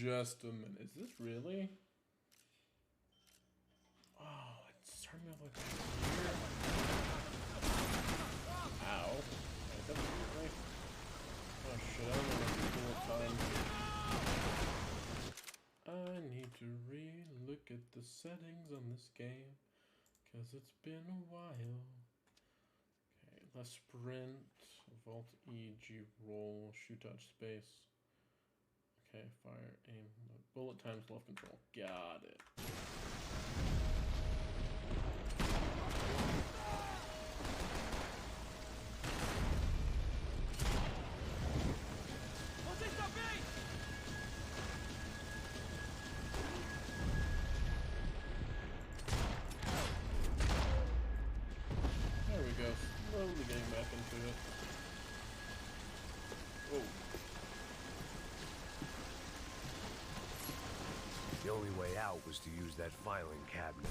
just a minute. Is this really? Oh, it's turning me off like here. Ow. Wait, that was right. Oh shit, I don't know what time. I need to re-look at the settings on this game, cause it's been a while. Okay, let's sprint, Vault E, G roll, shoot touch space. Okay, fire, aim, bullet times, left control. Got it. There we go, slowly getting back into it. Whoa. The only way out was to use that filing cabinet.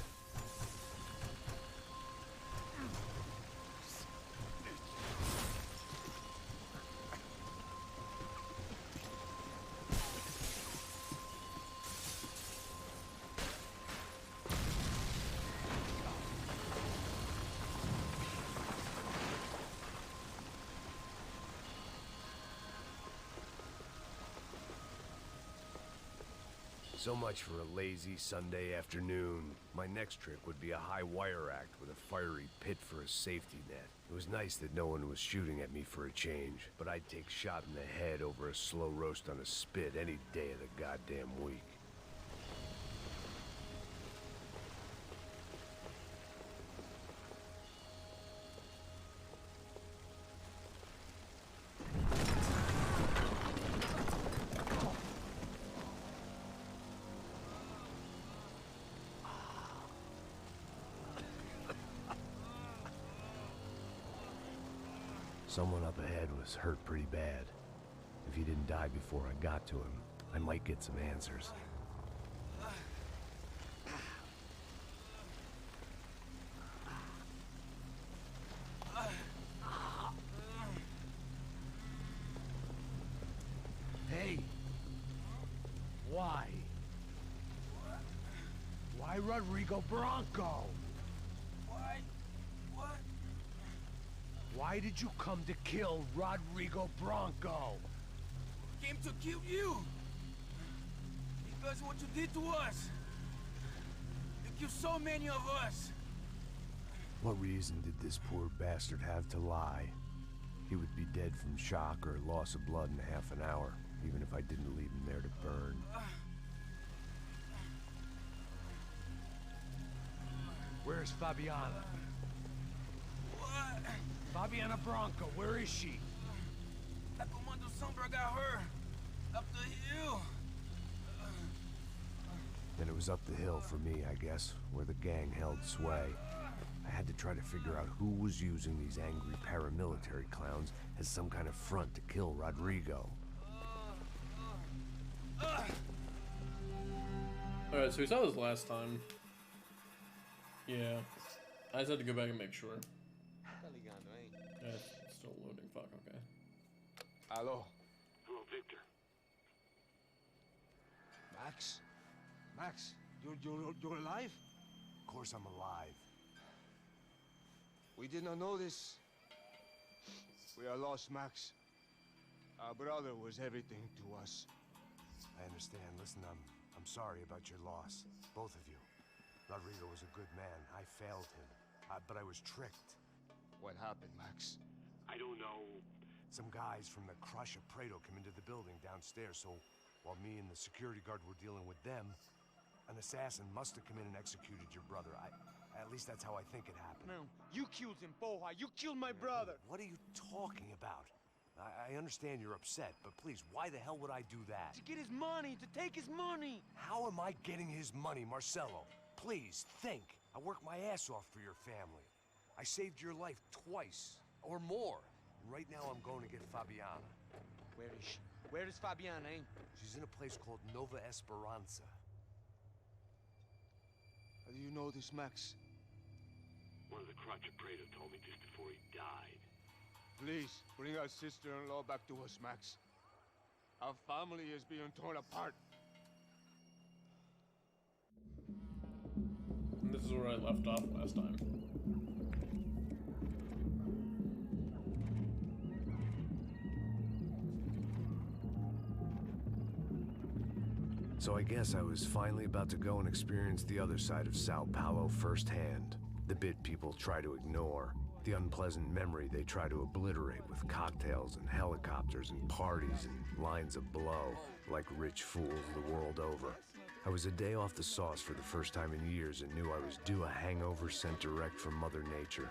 So much for a lazy Sunday afternoon. My next trick would be a high wire act with a fiery pit for a safety net. It was nice that no one was shooting at me for a change, but I'd take shot in the head over a slow roast on a spit any day of the goddamn week. Someone up ahead was hurt pretty bad. If he didn't die before I got to him, I might get some answers. Hey! Why? Why Rodrigo Bronco? Why? What? Why did you come to kill Rodrigo Bronco? Came to kill you! Because of what you did to us! You killed so many of us! What reason did this poor bastard have to lie? He would be dead from shock or loss of blood in half an hour, even if I didn't leave him there to burn. Where's Fabiana? What? Fabiana Bronco, where is she? That Comando Sombra got her! Up the hill! Then it was up the hill for me, I guess, where the gang held sway. I had to try to figure out who was using these angry paramilitary clowns as some kind of front to kill Rodrigo. Alright, so we saw this last time. Yeah. I just had to go back and make sure. Yeah, it's still loading. Fuck, okay. Hello. Hello, Victor. Max? Max, you're alive? Of course I'm alive. We did not know this. We are lost, Max. Our brother was everything to us. I understand. Listen, I'm sorry about your loss. Both of you. Rodrigo was a good man. I failed him. But I was tricked. What happened, Max? I don't know. Some guys from the Crush of Prado came into the building downstairs, so while me and the security guard were dealing with them, an assassin must have come in and executed your brother. At least that's how I think it happened. No, you killed him, Poha. You killed my brother. What are you talking about? I understand you're upset, but please, why the hell would I do that? To get his money, to take his money. How am I getting his money, Marcelo? Please, think. I worked my ass off for your family. I saved your life twice, or more. And right now I'm going to get Fabiana. Where is she? Where is Fabiana, eh? She's in a place called Nova Esperanza. How do you know this, Max? One of the Crotch Prado told me just before he died. Please, bring our sister-in-law back to us, Max. Our family is being torn apart. where I left off last time. So I guess I was finally about to go and experience the other side of Sao Paulo firsthand. The bit people try to ignore. The unpleasant memory they try to obliterate with cocktails and helicopters and parties and lines of blow, like rich fools the world over. I was a day off the sauce for the first time in years and knew I was due a hangover sent direct from Mother Nature.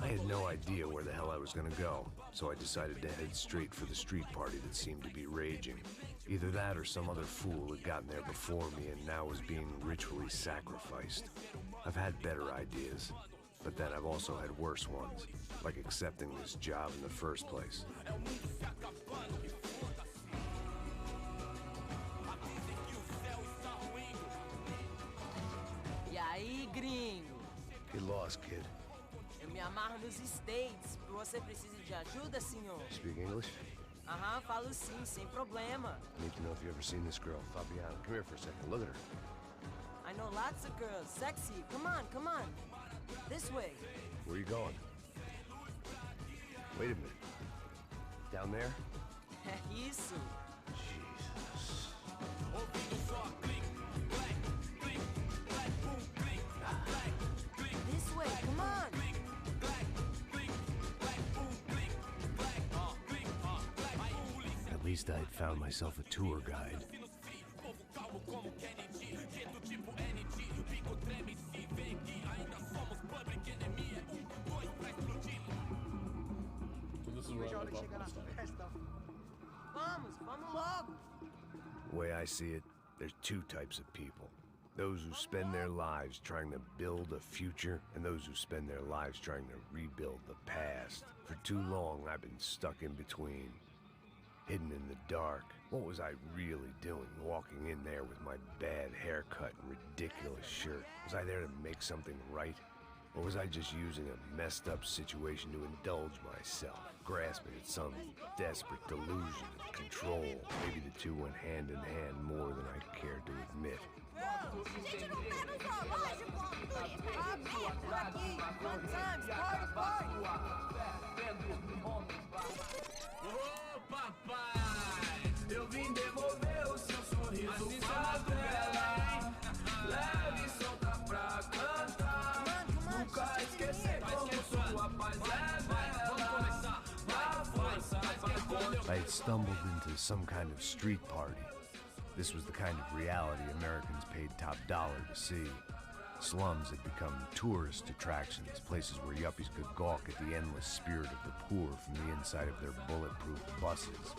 I had no idea where the hell I was gonna go, so I decided to head straight for the street party that seemed to be raging. Either that or some other fool had gotten there before me and now was being ritually sacrificed. I've had better ideas, but then I've also had worse ones, like accepting this job in the first place. E aí, gringo? Get lost, kid. Eu me amarro nos States. Você precisa de ajuda, senhor? Speak English? Aham, falo sim, sem problema. I need to know if you've ever seen this girl, Fabiana. Come here for a second. Look at her. I know lots of girls. Sexy. Come on, come on. This way. Where are you going? Wait a minute. Down there? Isso. Jesus. This way, come on. At least I'd found myself a tour guide. So this is where I left off last time. Vamos logo. The way I see it, there's two types of people. Those who spend their lives trying to build a future, and those who spend their lives trying to rebuild the past. For too long, I've been stuck in between. Hidden in the dark. What was I really doing, walking in there with my bad haircut and ridiculous shirt? Was I there to make something right? Or was I just using a messed up situation to indulge myself, grasping at some desperate delusion of control? Maybe the two went hand in hand more than I cared to admit. Gente, não pega o zoológico. Aberto por aqui. Fun times, party, party. Ô papai, eu vim devolver o seu sorriso favela. Leve e solta pra cantar. Nunca esquecer como sua paz é bela. A força I had stumbled into some kind of street party. This was the kind of reality Americans paid top dollar to see. Slums had become tourist attractions, places where yuppies could gawk at the endless spirit of the poor from the inside of their bulletproof buses.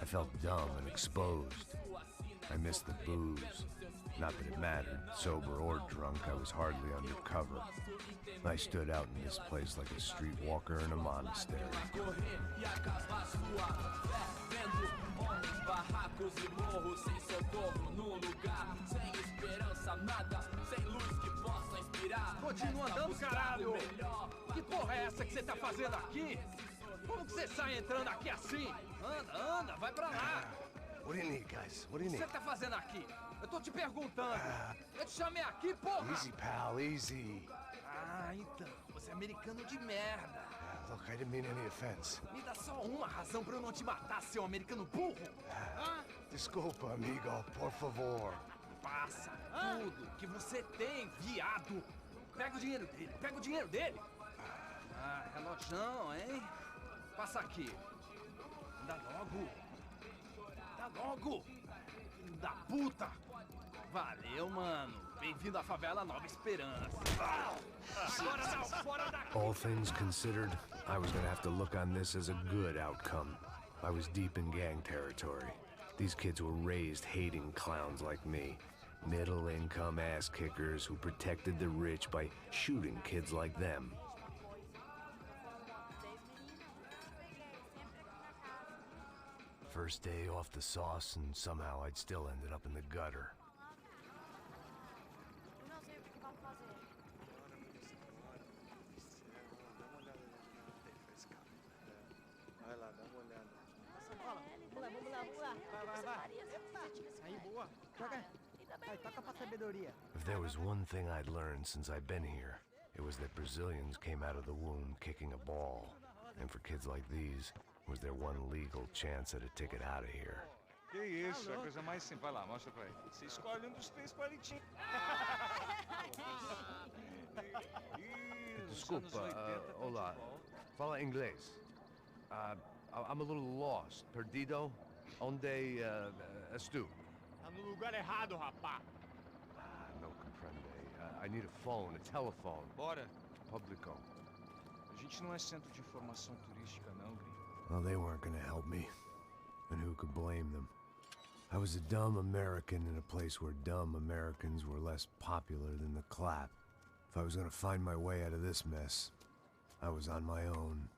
I felt dumb and exposed. I missed the booze. Not that it mattered, sober or drunk, I was hardly undercover. I stood out in this place like a streetwalker in a monastery. barracos e morros sem socorro no lugar, sem esperança, nada, sem luz que possa inspirar. Continua andando, caralho! Que porra é essa que você tá fazendo aqui? Como que você sai entrando aqui assim? Anda, anda, vai pra lá! What do you need, guys? What do you O que need? você tá fazendo aqui? Eu tô te perguntando. Eu te chamei aqui, porra! Easy, pal, easy. Ah, então, você é americano de merda. Look, I didn't mean any offense. Me dá só uma razão pra eu não te matar, seu americano burro. Desculpa, amigo, por favor. Passa tudo que você tem, viado. Pega o dinheiro dele, pega o dinheiro dele. Ah, relojão, hein? Passa aqui. Dá logo. Dá logo. Filho da puta. Valeu, mano. Bem-vindo à favela Nova Esperança. Agora não, fora daqui. All things considered, I was gonna have to look on this as a good outcome. I was deep in gang territory. These kids were raised hating clowns like me. Middle-income ass-kickers who protected the rich by shooting kids like them. First day off the sauce, and somehow I'd still ended up in the gutter. Eu não sei o que vamos fazer. Vai lá, dá uma olhada. Vamos lá. Aí, boa. Joga. Vai, toca pra sabedoria. If there was one thing I'd learned since I'd been here, it was that Brazilians came out of the womb kicking a ball. And for kids like these, was their one legal chance at a ticket out of here. Que isso, é a coisa mais simples. Vai lá, mostra pra ele. Você escolhe um dos 3 palitinhos. Desculpa, olá. Fala inglês. I'm a little lost. Perdido? Onde estou? Tá no lugar errado, rapá. No comprende. I need a phone, a telephone. Bora. Publico. A gente não é centro de informação turística, não, gringo. Well, they weren't gonna help me. And who could blame them? I was a dumb American in a place where dumb Americans were less popular than the clap. If I was gonna find my way out of this mess, I was on my own.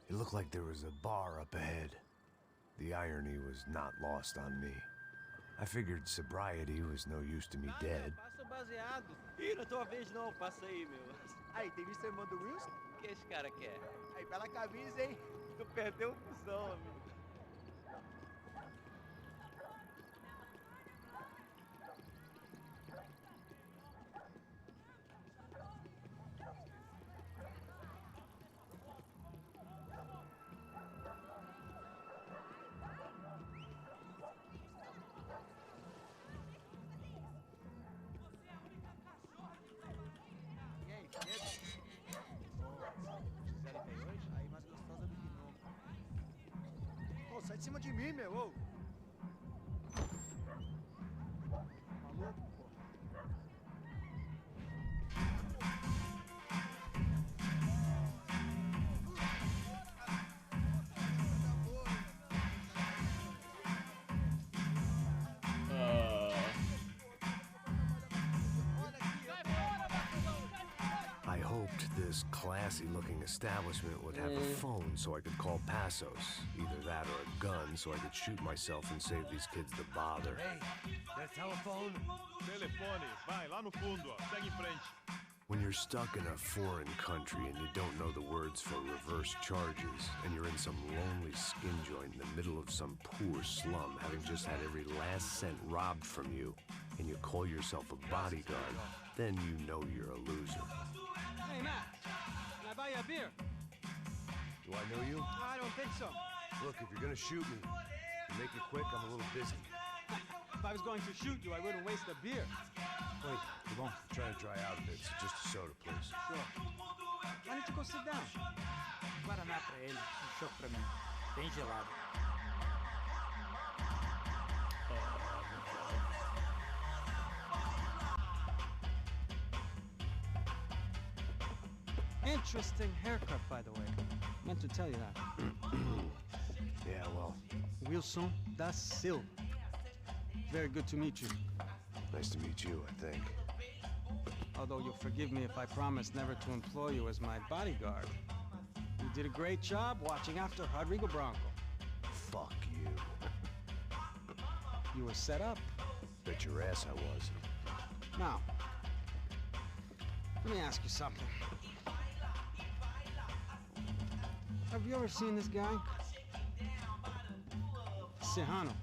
It looked like there was a bar up ahead. The irony was not lost on me. I figured sobriety was no use to me dead. Passa o baseado. Ih, não é tua vez não, passa aí, meu. Aí, tem visto a irmã do Wilson? O que esse cara quer? Aí, pela camisa, hein? Tu perdeu o cuzão, amigo. Sai de cima de mim, meu! Ô. Maluco, pô! I hoped this classy-looking establishment would have a phone so I could call Passos. Either that or a gun so I could shoot myself and save these kids the bother. Hey, that telephone? Telefone, vai lá no fundo, ó. Segue em frente. When you're stuck in a foreign country and you don't know the words for reverse charges, and you're in some lonely skin joint in the middle of some poor slum, having just had every last cent robbed from you, and you call yourself a bodyguard, then you know you're a loser. Hey, Matt! Can I buy you a beer? Do I know you? I don't think so. Look, if you're gonna shoot me, to make it quick, I'm a little busy. If I was going to shoot you, I wouldn't waste a beer. Wait, come on. Try to dry out a bit, so just a soda, please. Sure. Why don't you go sit down? Guaraná pra ele, choque pra mim. Bem gelado. Interesting haircut, by the way. Meant to tell you that. Yeah, well, Wilson da Silva. Very good to meet you. nice to meet you, I think. Although you'll forgive me if I promise never to employ you as my bodyguard. You did a great job watching after Rodrigo Bronco. Fuck you. You were set up. Bet your ass I was. Now, let me ask you something. Have you ever seen this guy? Serrano.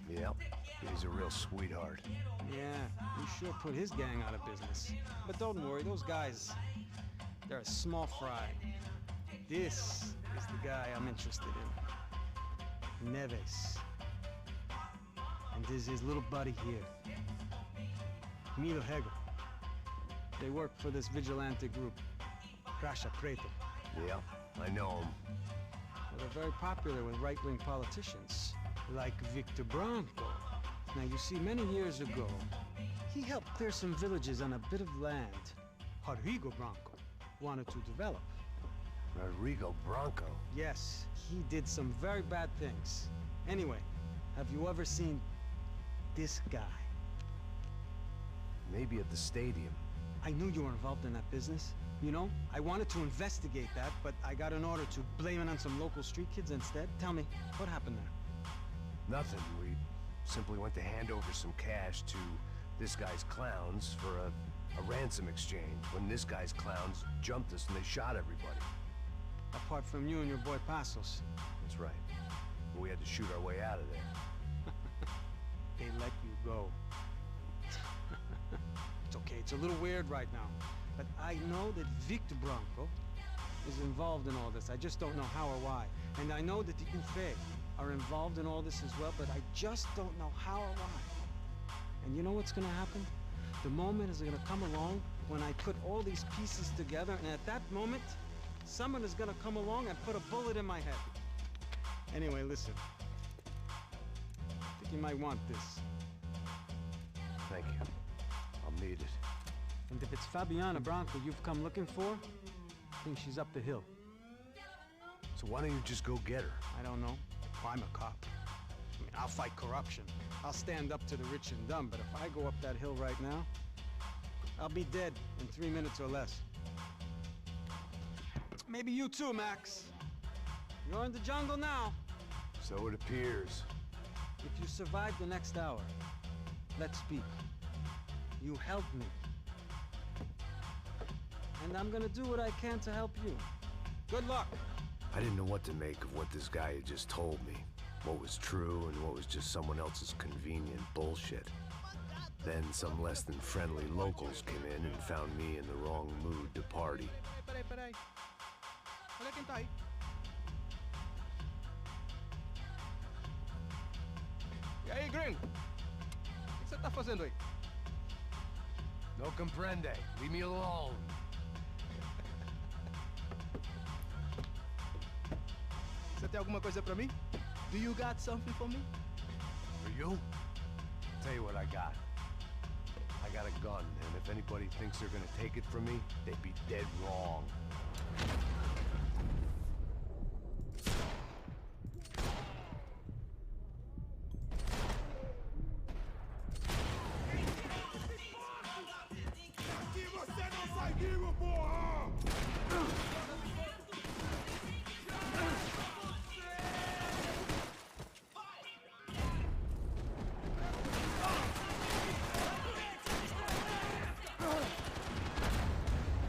Yep, he's a real sweetheart. Yeah, he sure put his gang out of business. But don't worry, those guys, they're a small fry. This is the guy I'm interested in. Neves. And this is his little buddy here. Milo Hegel. They work for this vigilante group, Caixa Preto. Yep, I know him. Well, they're very popular with right-wing politicians, like Victor Bronco. Now, you see, many years ago, he helped clear some villages on a bit of land Rodrigo Bronco wanted to develop. Rodrigo Bronco? Yes, he did some very bad things. Anyway, have you ever seen this guy? Maybe at the stadium. I knew you were involved in that business. You know, I wanted to investigate that, but I got an order to blame it on some local street kids instead. Tell me, what happened there? Nothing. We simply went to hand over some cash to this guy's clowns for a ransom exchange when this guy's clowns jumped us and they shot everybody. Apart from you and your boy Passos. That's right. We had to shoot our way out of there. They let you go. It's okay, it's a little weird right now. But I know that Victor Branco is involved in all this. I just don't know how or why. And I know that the Ufe are involved in all this as well, but I just don't know how or why. And you know what's gonna happen? The moment is gonna come along when I put all these pieces together, and at that moment, someone is gonna come along and put a bullet in my head. Anyway, listen. I think you might want this. Thank you. I'll need it. And if it's Fabiana Branco you've come looking for, I think she's up the hill. So why don't you just go get her? I don't know. I'm a cop. I mean, I'll fight corruption. I'll stand up to the rich and dumb, but if I go up that hill right now, I'll be dead in 3 minutes or less. Maybe you too, Max. You're in the jungle now. So it appears. If you survive the next hour, let's speak. You helped me. And I'm gonna do what I can to help you. Good luck! I didn't know what to make of what this guy had just told me. What was true and what was just someone else's convenient bullshit. Then some less than friendly locals came in and found me in the wrong mood to party. Peraí. Olha quem tá aí. E aí, gringo? O que você tá fazendo aí? No comprende. Leave me alone. Você tem alguma coisa pra mim? Do you got something for me? For you? Tell you what I got. I got a gun, and if anybody thinks they're gonna take it from me, they'd be dead wrong.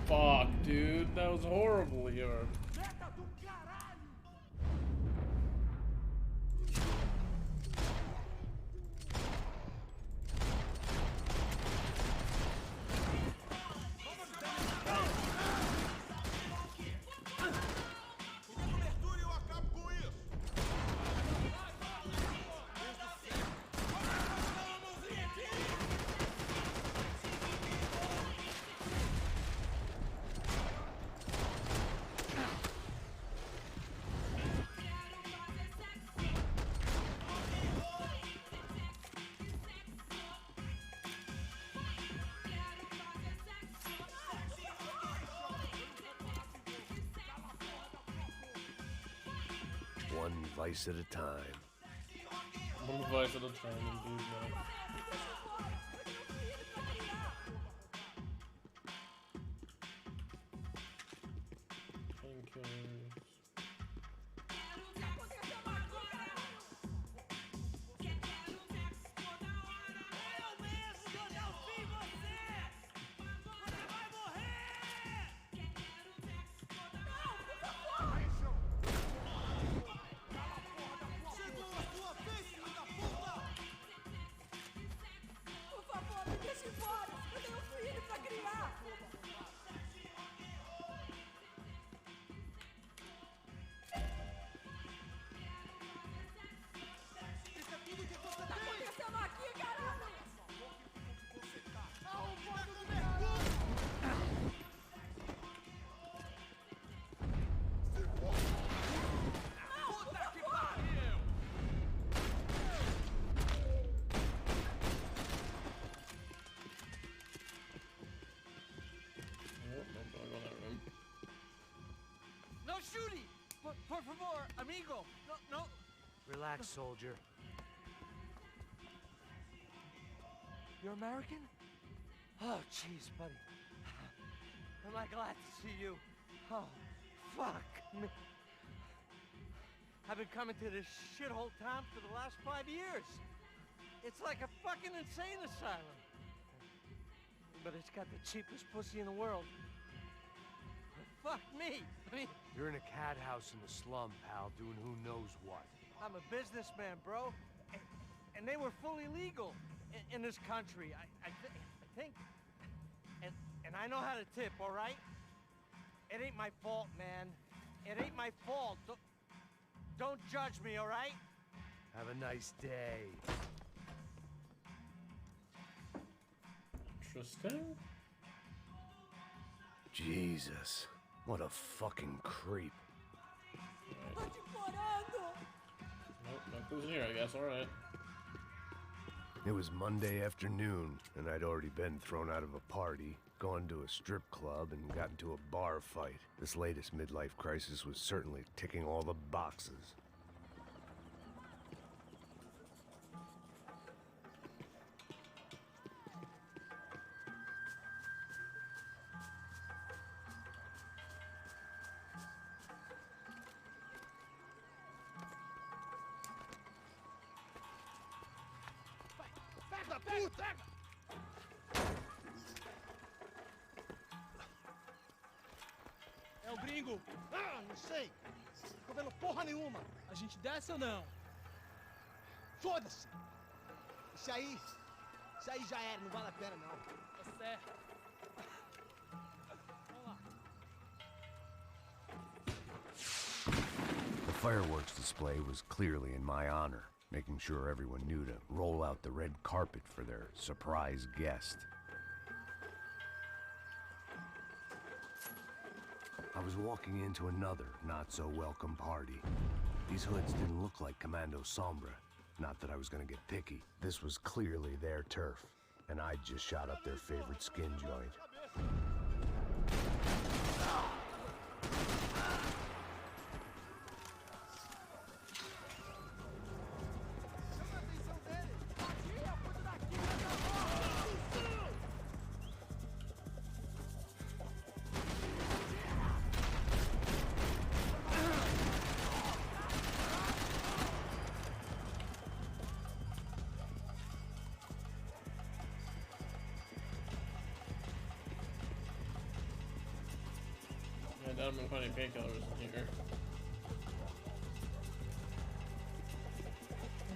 Fuck, dude, that was horrible here. One vice at a time. One vice at a time, indeed, man. Painkillers. No shooting! Por favor, amigo! No. Relax, soldier. You're American? Oh, jeez, buddy. Am I glad to see you? Oh, fuck me. I've been coming to this shithole town for the last 5 years. It's like a fucking insane asylum. But it's got the cheapest pussy in the world. Fuck me. I mean, You're in a cat house in the slum, pal, doing who knows what. I'm a businessman, bro. And they were fully legal in this country. I think. And I know how to tip, all right? It ain't my fault, man. It ain't my fault. Don't judge me, all right? Have a nice day. Interesting. Jesus. What a fucking creep. Right. Nope, nothing's here, I guess. Alright. It was Monday afternoon, and I'd already been thrown out of a party, gone to a strip club, and got into a bar fight. This latest midlife crisis was certainly ticking all the boxes. Pega, puta! É o gringo. Ah, não sei. Tô vendo porra nenhuma. A gente desce ou não? Foda-se. Isso aí já era, não vale a pena não. Tá certo. Vamos lá. The fireworks display was clearly in my honor, making sure everyone knew to roll out the red carpet for their surprise guest. I was walking into another not-so-welcome party. These hoods didn't look like Commando Sombra. Not that I was gonna get picky. This was clearly their turf, and I'd just shot up their favorite skin joint. I doubt I'm gonna find any painkillers in here.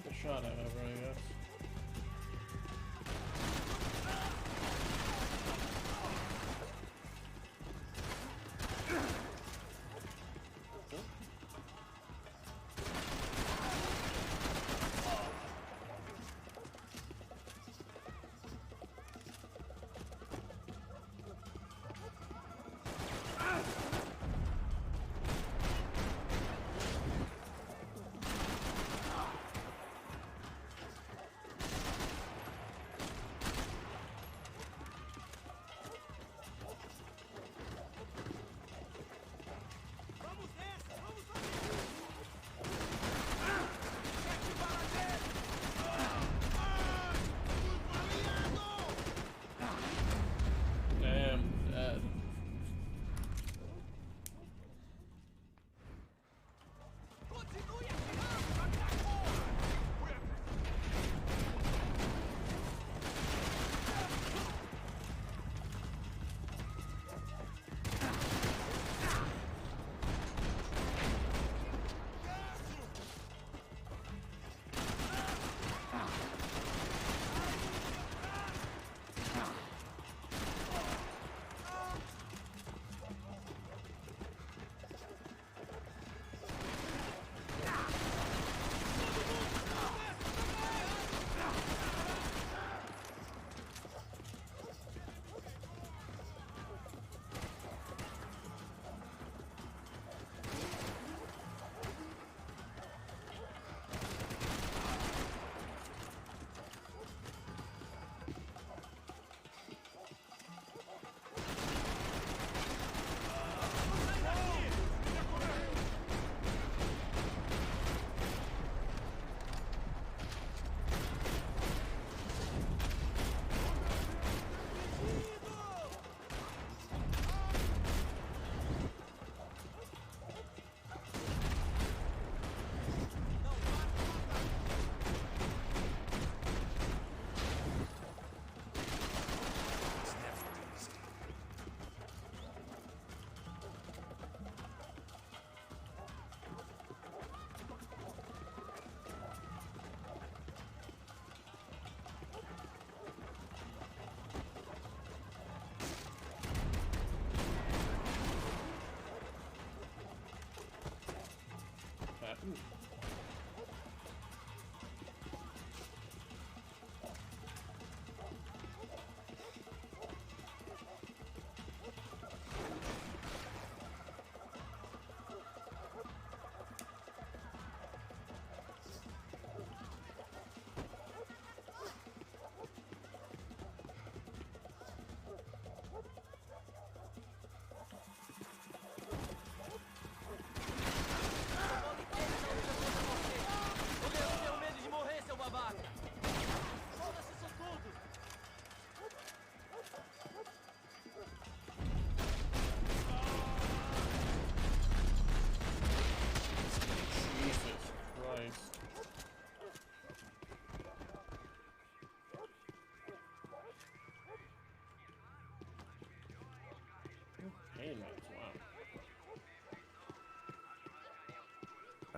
The shot, however, I guess.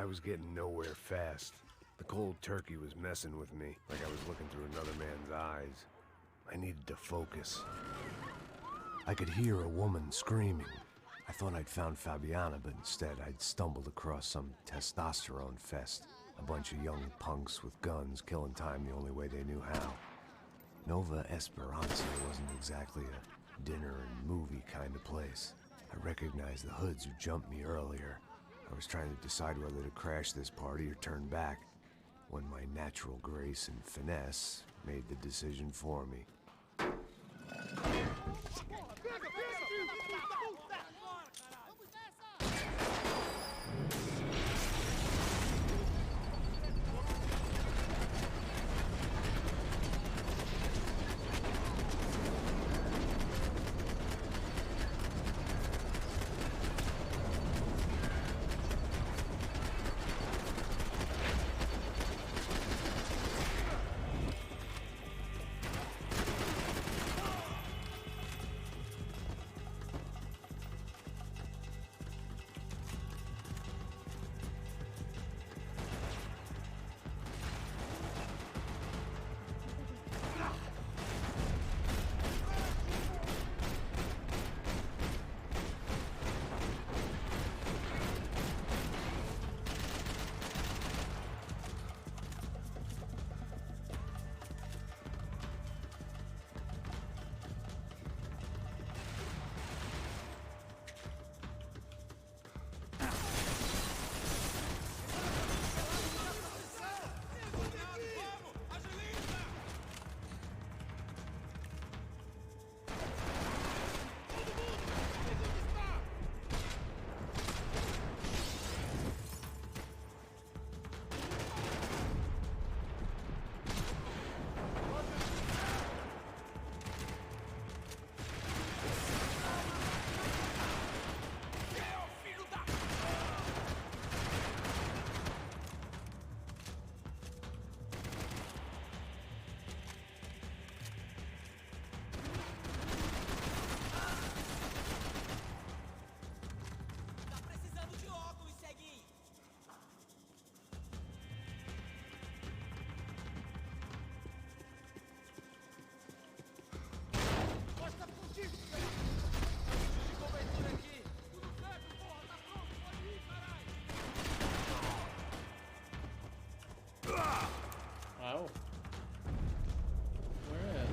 I was getting nowhere fast. The cold turkey was messing with me, like I was looking through another man's eyes. I needed to focus. I could hear a woman screaming. I thought I'd found Fabiana, but instead I'd stumbled across some testosterone fest. A bunch of young punks with guns killing time the only way they knew how. Nova Esperanza wasn't exactly a dinner and movie kind of place. I recognized the hoods who jumped me earlier. I was trying to decide whether to crash this party or turn back, when my natural grace and finesse made the decision for me. Ow. Where at?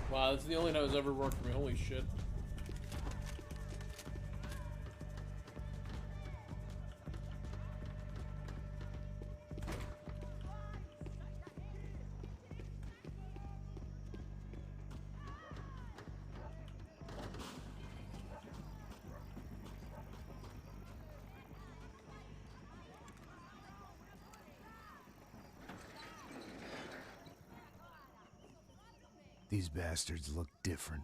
Wow, this is the only time it's ever worked for me. Holy shit. These bastards looked different.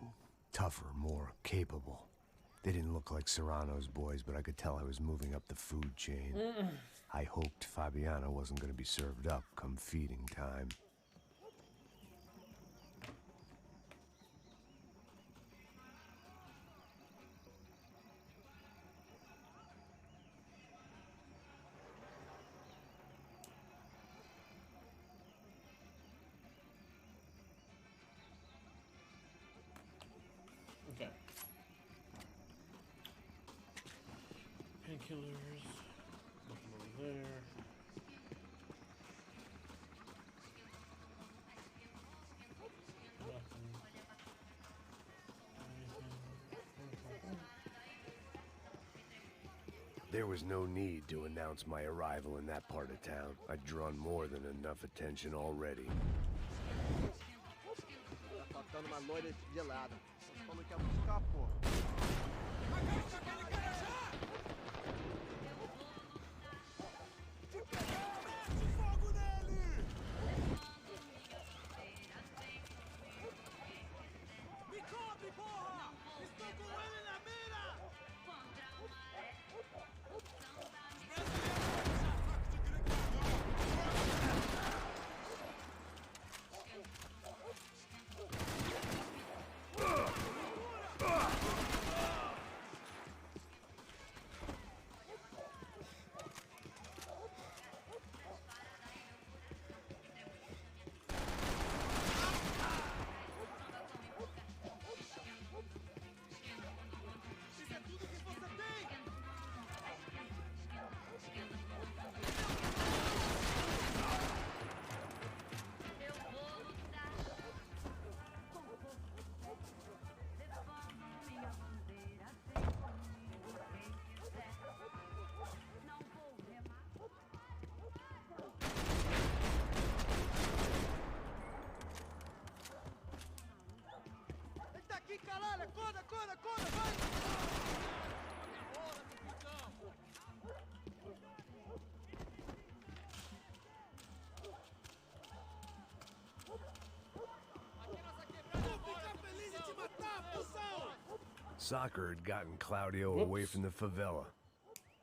Tougher, more capable. They didn't look like Serrano's boys, but I could tell I was moving up the food chain. I hoped Fabiana wasn't going to be served up come feeding time. Okay. Painkillers. Nothing over there. Nothing. Anything. There was no need to announce my arrival in that part of town. I'd drawn more than enough attention already. Tá faltando uma loira gelada. Você falou que ia buscar, pô. Caralho, acorda, vai! Soccer had gotten Claudio away from the favela,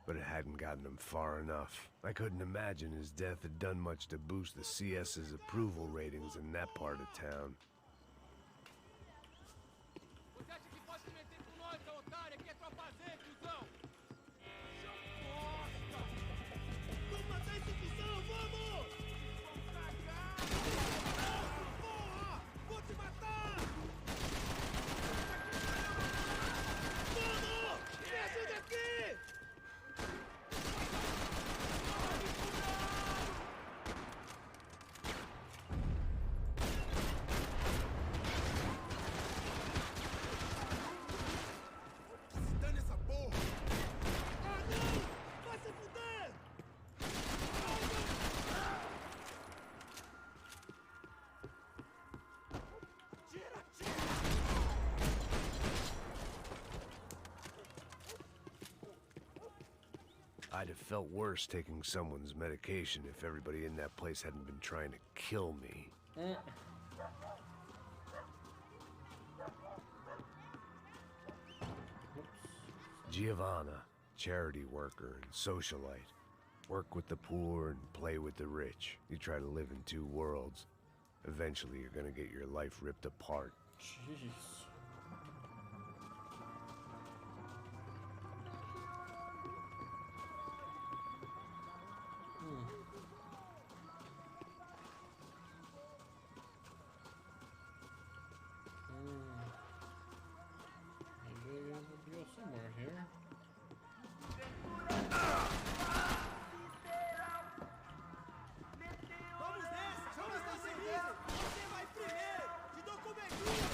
but it hadn't gotten him far enough. I couldn't imagine his death had done much to boost the CS's approval ratings in that part of town. I'd have felt worse taking someone's medication if everybody in that place hadn't been trying to kill me. Giovanna, charity worker and socialite. Work with the poor and play with the rich. You try to live in two worlds. Eventually you're gonna get your life ripped apart. Jeez. Maybe I will go somewhere here. Vamos nessa! Chama essa seguida! Você vai primeiro! Te dou cobertura!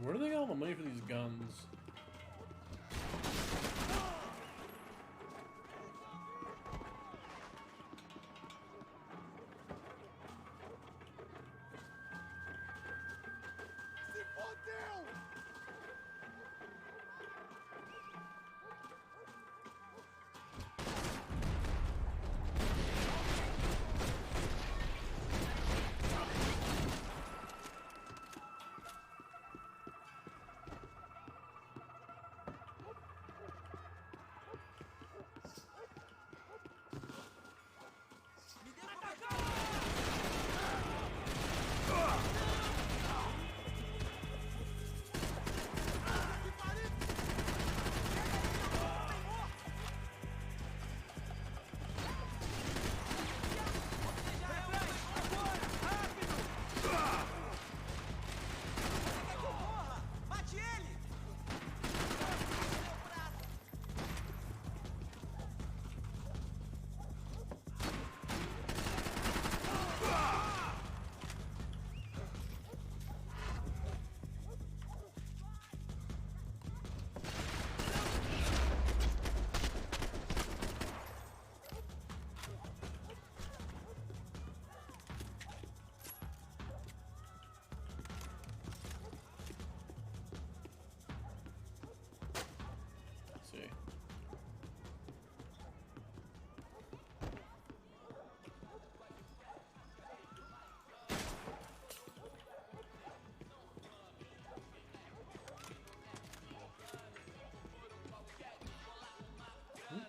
Where do they get all the money for these guns?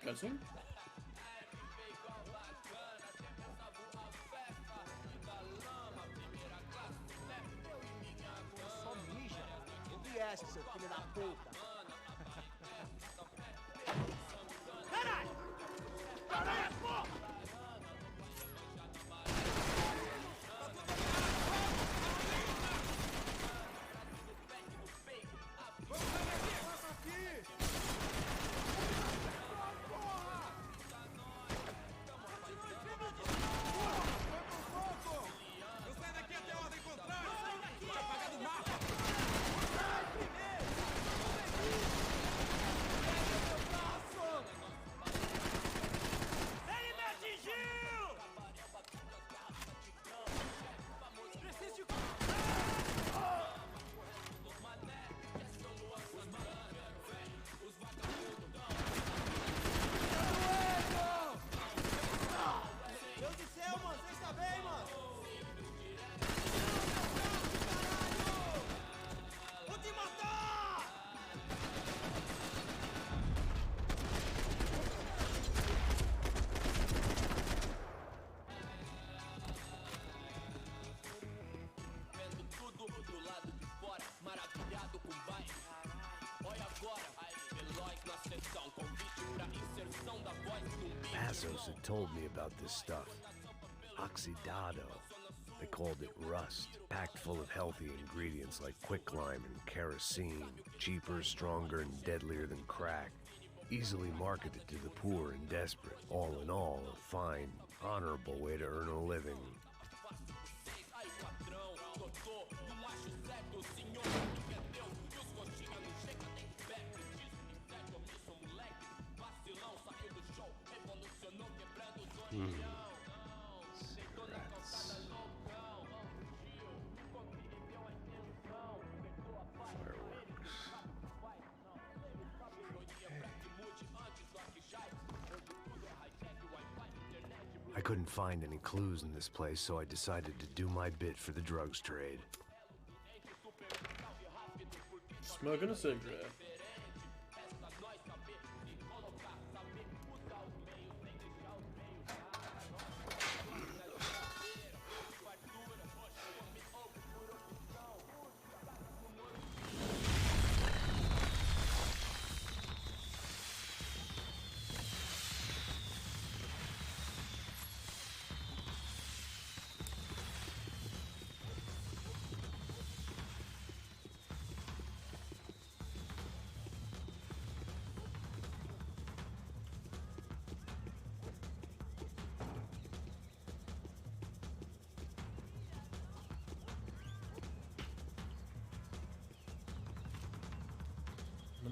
Guessing? Só mija. Ouve essa, seu filho da puta. Caralho! Caralho, porra! Passos had told me about this stuff. Oxidado. They called it rust, packed full of healthy ingredients like quicklime and kerosene, cheaper, stronger, and deadlier than crack. Easily marketed to the poor and desperate. All in all, a fine, honorable way to earn a living. I couldn't find any clues in this place, so I decided to do my bit for the drugs trade. Smoking a cigarette.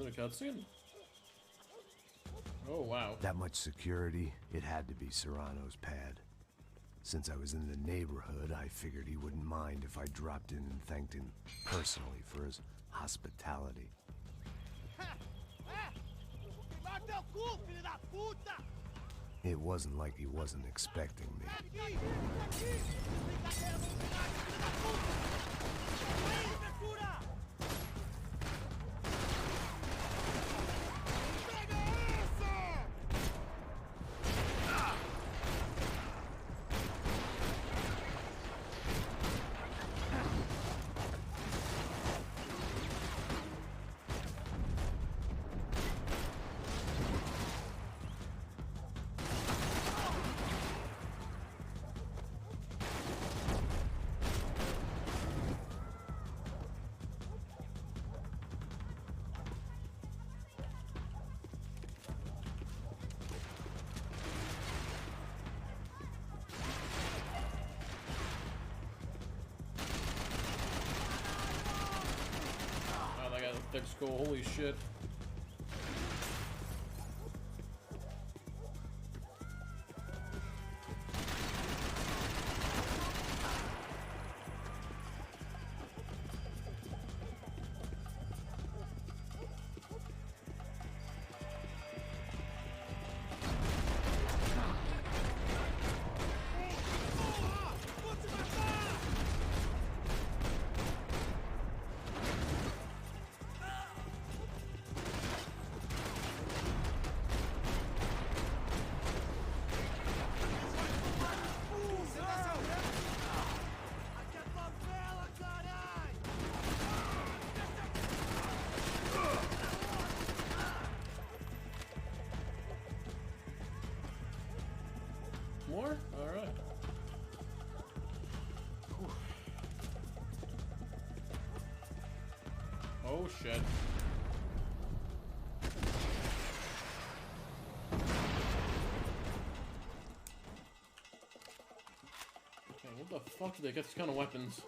And then a cutscene. Oh, wow. That much security, it had to be Serrano's pad. Since I was in the neighborhood, I figured he wouldn't mind if I dropped in and thanked him personally for his hospitality. It wasn't like he wasn't expecting me. Thick skull, holy shit. More? Alright. Oh shit. Okay, what the fuck do they get these kind of weapons?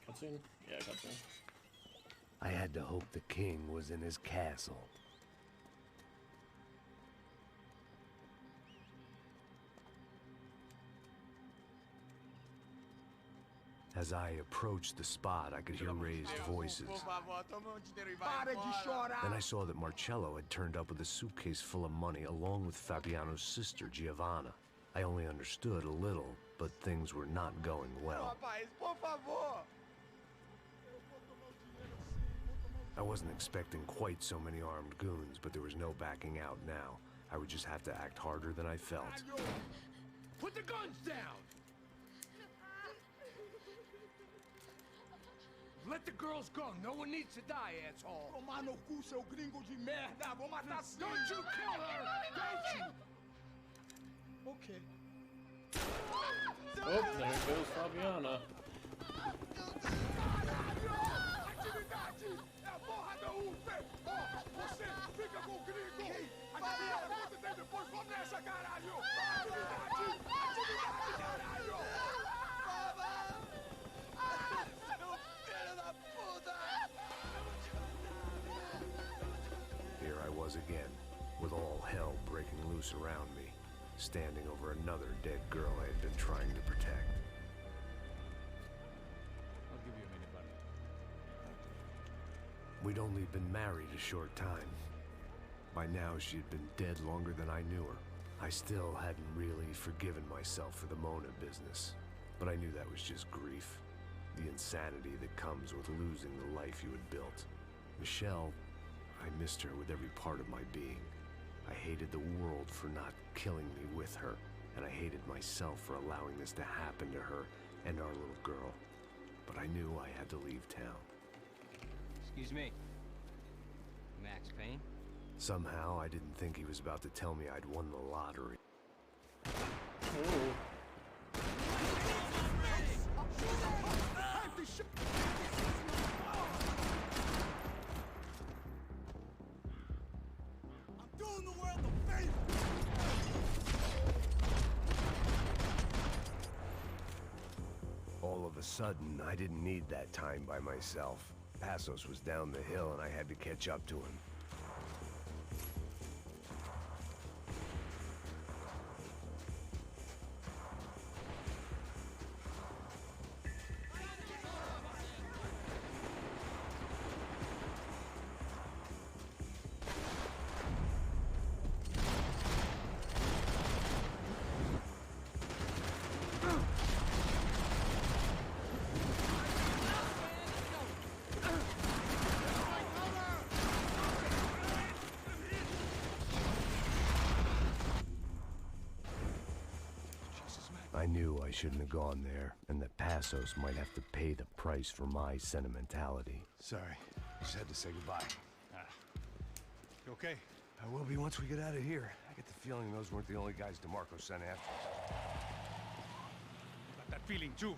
Cutscene? Yeah, cutscene. I had to hope the king was in his castle. As I approached the spot, I could hear raised voices. Then I saw that Marcello had turned up with a suitcase full of money along with Fabiano's sister, Giovanna. I only understood a little, but things were not going well. I wasn't expecting quite so many armed goons, but there was no backing out now. I would just have to act harder than I felt. Put the guns down! Let the girls go. No one needs to die, asshole. Don't you kill her! Don't you? Okay. Oh, there goes Fabiana. Here I was again, with all hell breaking loose around me, standing over another dead girl I had been trying to protect. I'll give you a minute, buddy. We'd only been married a short time. By now, she had been dead longer than I knew her. I still hadn't really forgiven myself for the Mona business, but I knew that was just grief. The insanity that comes with losing the life you had built. Michelle, I missed her with every part of my being. I hated the world for not killing me with her, and I hated myself for allowing this to happen to her and our little girl. But I knew I had to leave town. Excuse me. Max Payne? Somehow, I didn't think he was about to tell me I'd won the lottery. Oh. sudden, I didn't need that time by myself. Passos was down the hill and I had to catch up to him. I knew I shouldn't have gone there, and that Passos might have to pay the price for my sentimentality. Sorry. Just had to say goodbye. You okay? I will be once we get out of here. I get the feeling those weren't the only guys DeMarco sent after. Got that feeling too.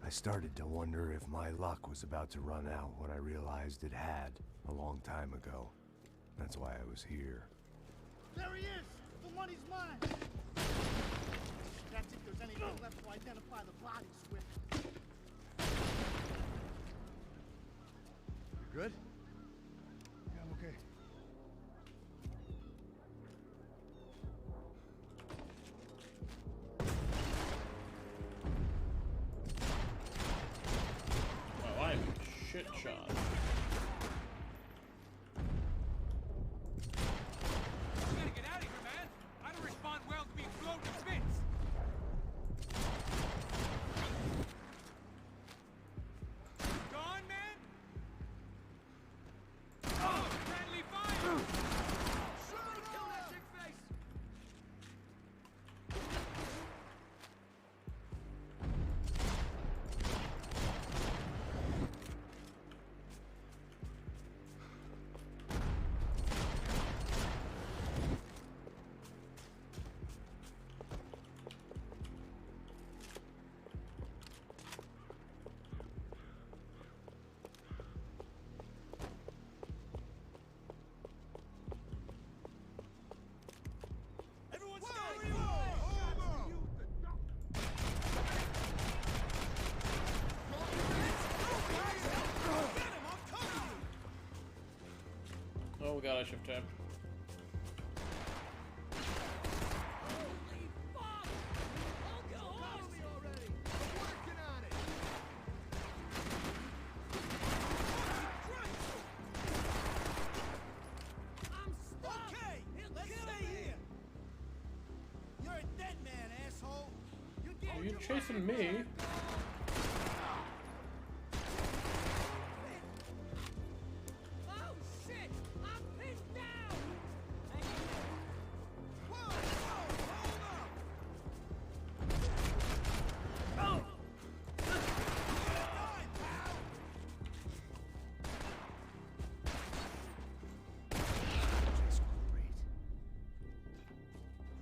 I started to wonder if my luck was about to run out when I realized it had a long time ago. That's why I was here. There he is! The money's mine! That's if there's anything left to identify the bodies with. You good? Yeah, I'm okay. Well, I'm shit shot. Oh god, I shift tabbed. Are you chasing me?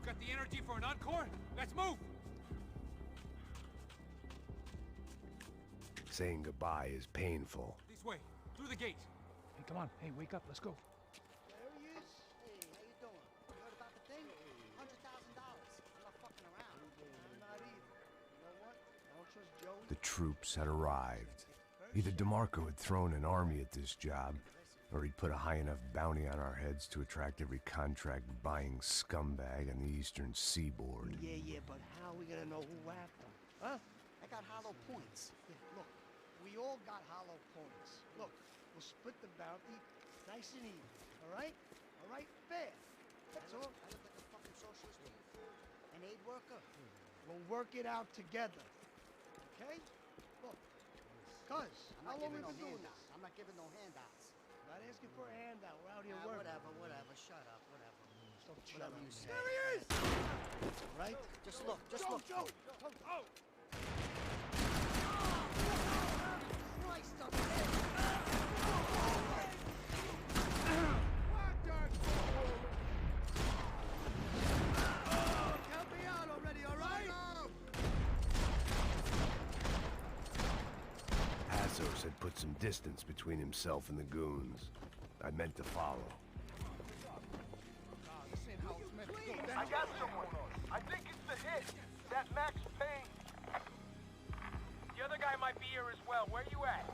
Got the energy for an encore? Let's move! Saying goodbye is painful. This way, through the gate. Hey, come on. Hey, wake up. Let's go. There he is. Hey, how you doing? You heard about the thing? $100,000. I'm not fucking around. I'm not either. You know what? I don't trust Joey. The troops had arrived. Either DeMarco had thrown an army at this job, or he'd put a high enough bounty on our heads to attract every contract-buying scumbag on the eastern seaboard. Yeah, but how are we gonna know who whacked them? Huh? I got hollow points. Yeah, look, we all got hollow points. Look, we'll split the bounty nice and even, all right? All right? Fair. That's all. I look like a fucking socialist an aid worker. We'll work it out together, okay? Look, cuz, how long we been doing this? I'm not giving no handouts. Not asking for a handout. We're out here working. Whatever. Shut up. Whatever. Don't shut up. You say. There he is! Right? Just look. Joe! Oh! Christ up there! Help me out already, all right? Passos Passos had put some distance between himself and the goons. I meant to follow. I got someone. I think it's the hit. That Max Payne. The other guy might be here as well. Where you at?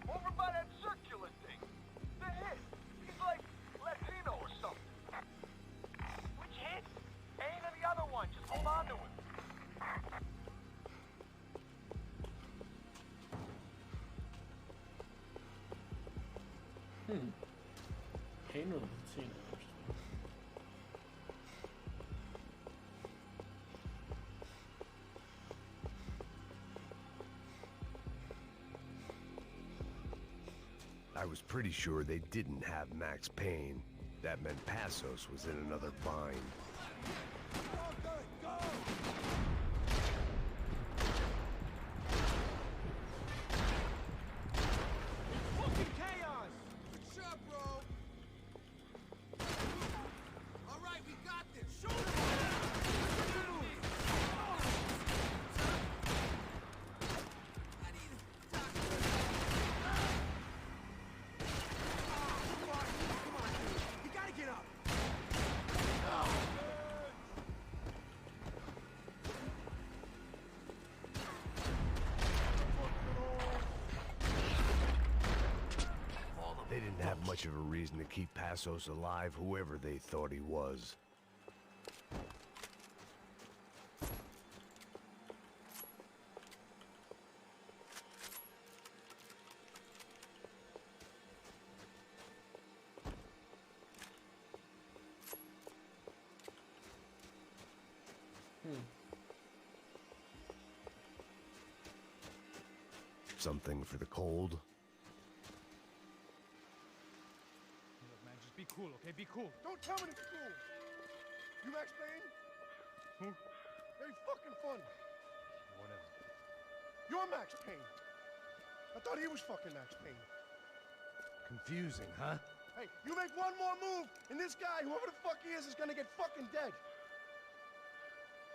Over by that circular thing. The hit. He's like Latino or something. Which hit? Payne or the other one. Just hold on to him. Payne or Latino? I was pretty sure they didn't have Max Payne. That meant Passos was in another bind. Fucking chaos! What's up, bro? All right, we got this. Shoot him! They didn't have much of a reason to keep Passos alive, whoever they thought he was. Something for the cold? Look, man, just be cool, okay? Be cool. Don't tell me to be cool. You Max Payne? Who? Very fucking funny. Whatever. You're Max Payne. I thought he was fucking Max Payne. Confusing, huh? Hey, you make one more move, and this guy, whoever the fuck he is gonna get fucking dead.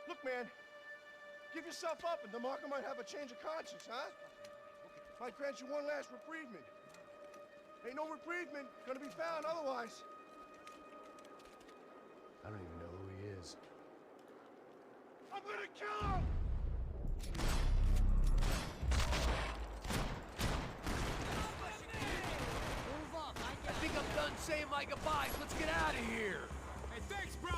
Look, man, give yourself up, and DeMarco might have a change of conscience, huh? Might grant you one last reprievement. Ain't no reprievement gonna be found otherwise. I don't even know who he is. I'm gonna kill him! I think I'm done saying my goodbyes. Let's get out of here. Hey, thanks, bro!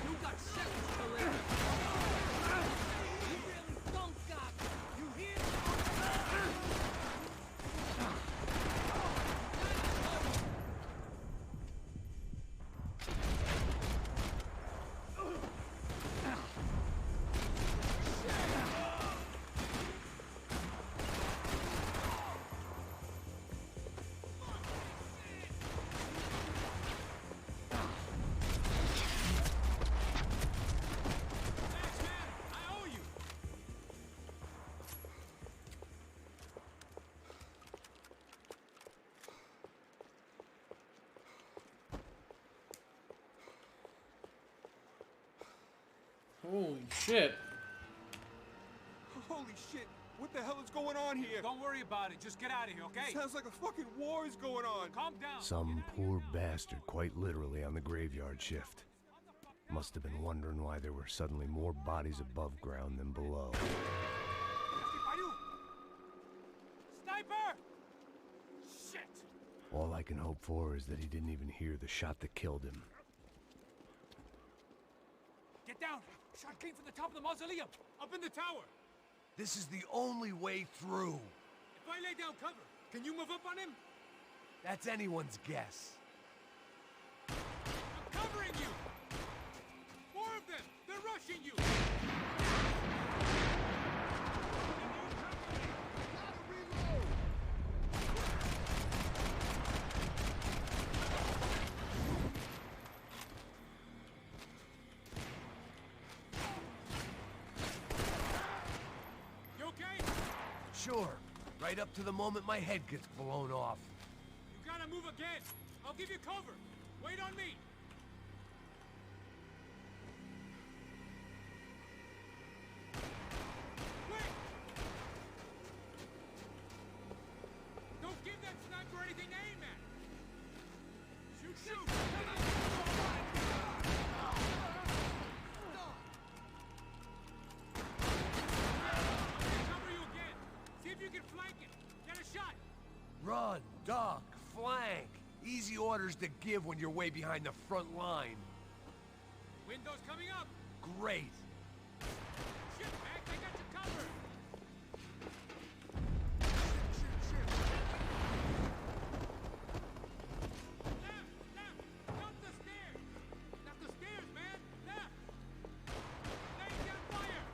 You got seconds to live. You really don't got me. You hear? Holy shit. Holy shit! What the hell is going on here? Don't worry about it. Just get out of here, okay? Sounds like a fucking war is going on. Calm down. Some poor bastard, quite literally, on the graveyard shift. Must have been wondering why there were suddenly more bodies above ground than below. Sniper! Shit! All I can hope for is that he didn't even hear the shot that killed him. Get down! Shot came from the top of the mausoleum! Up in the tower! This is the only way through. If I lay down cover, can you move up on him? That's anyone's guess. I'm covering you! More of them! They're rushing you! You okay? Sure. Right up to the moment my head gets blown off. You gotta move again! I'll give you cover! Wait on me! Quick! Don't give that sniper anything to aim at! Shoot, shoot! Cover you again! See if you can flank it! Get a shot! Run, duck, flank. Easy orders to give when you're way behind the front line. Windows coming up! Great. Shit, Mac, I got you covered! Left! Not the stairs! Not the stairs, man! Left! Laying down fire!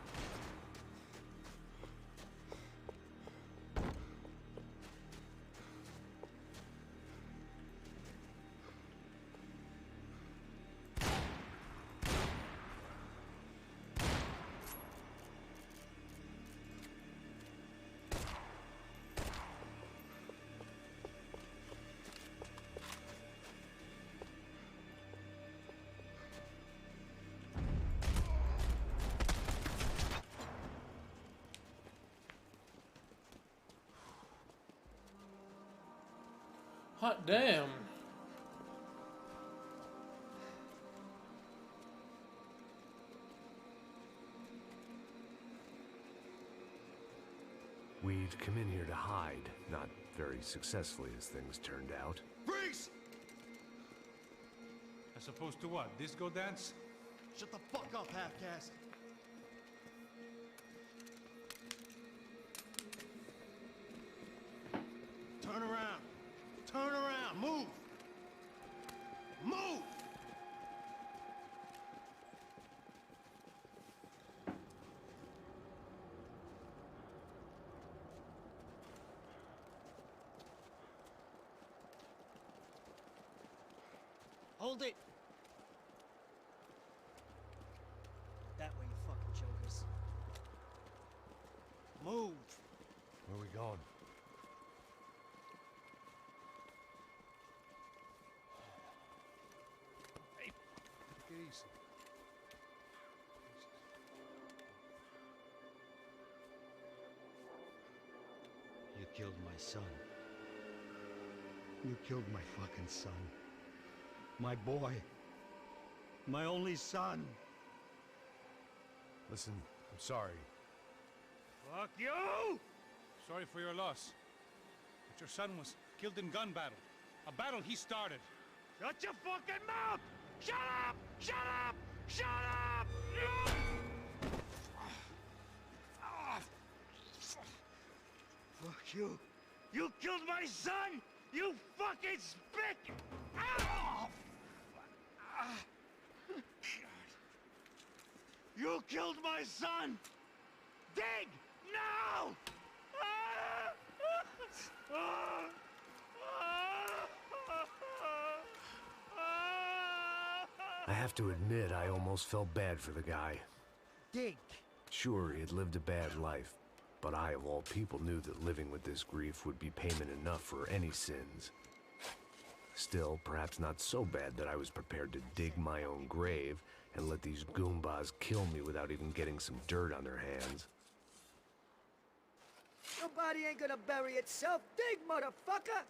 Hot damn. We'd come in here to hide, not very successfully as things turned out. Freeze! As opposed to what? Disco dance? Shut the fuck up, half-caste. Turn around. Turn around. Move. Move! Hold it. That way, you fucking jokers. Move. Where are we going? Hey, take it easy. You killed my son. You killed my fucking son. My boy. My only son. Listen, I'm sorry. Fuck you! Sorry for your loss. But your son was killed in gun battle. A battle he started. Shut your fucking mouth! Shut up! Shut up! Shut up! Fuck you. You killed my son! You fucking spick! Ow! You killed my son! Dig! No! I have to admit, I almost felt bad for the guy. Dig! Sure, he had lived a bad life, but I, of all people, knew that living with this grief would be payment enough for any sins. Still, perhaps not so bad that I was prepared to dig my own grave and let these goombas kill me without even getting some dirt on their hands. Your body ain't gonna bury itself. Dig, motherfucker!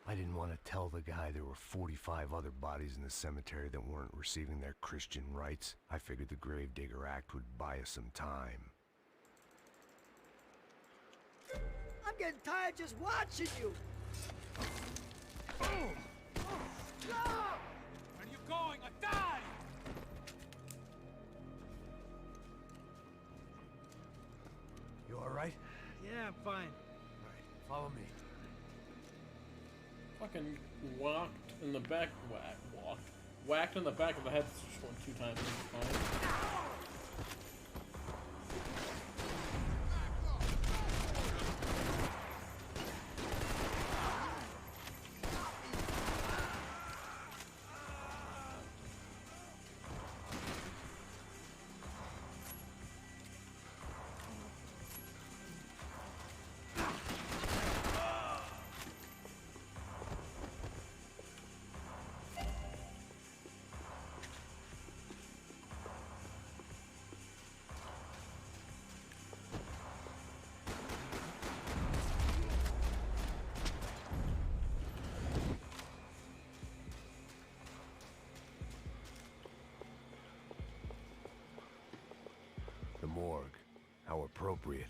I didn't want to tell the guy there were 45 other bodies in the cemetery that weren't receiving their Christian rites. I figured the Gravedigger Act would buy us some time. I'm getting tired just watching you. Where are you going? I died! You all right? Yeah, I'm fine. All right, follow me. Fucking whacked in the back. Whacked in the back of the head 2 times. Fine. appropriate.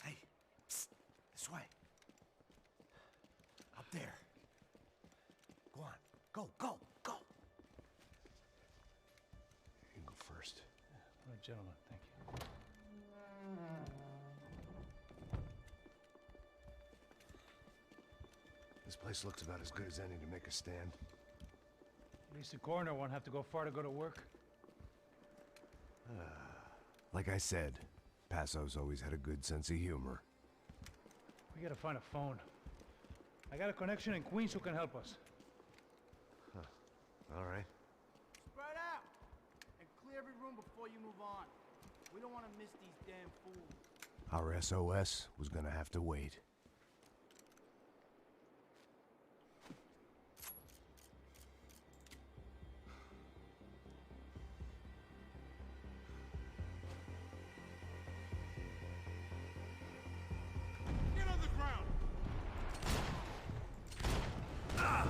Hey, psst, this way. Up there. Go on. Go, go, go. You can go first. All right, gentlemen, thank you. This place looks about as good as any to make a stand. At least the coroner won't have to go far to go to work. Like I said, Passo's always had a good sense of humor. We gotta find a phone. I got a connection in Queens who can help us. All right. Spread out! And clear every room before you move on. We don't want to miss these damn fools. Our SOS was gonna have to wait. Get on the ground! Ow.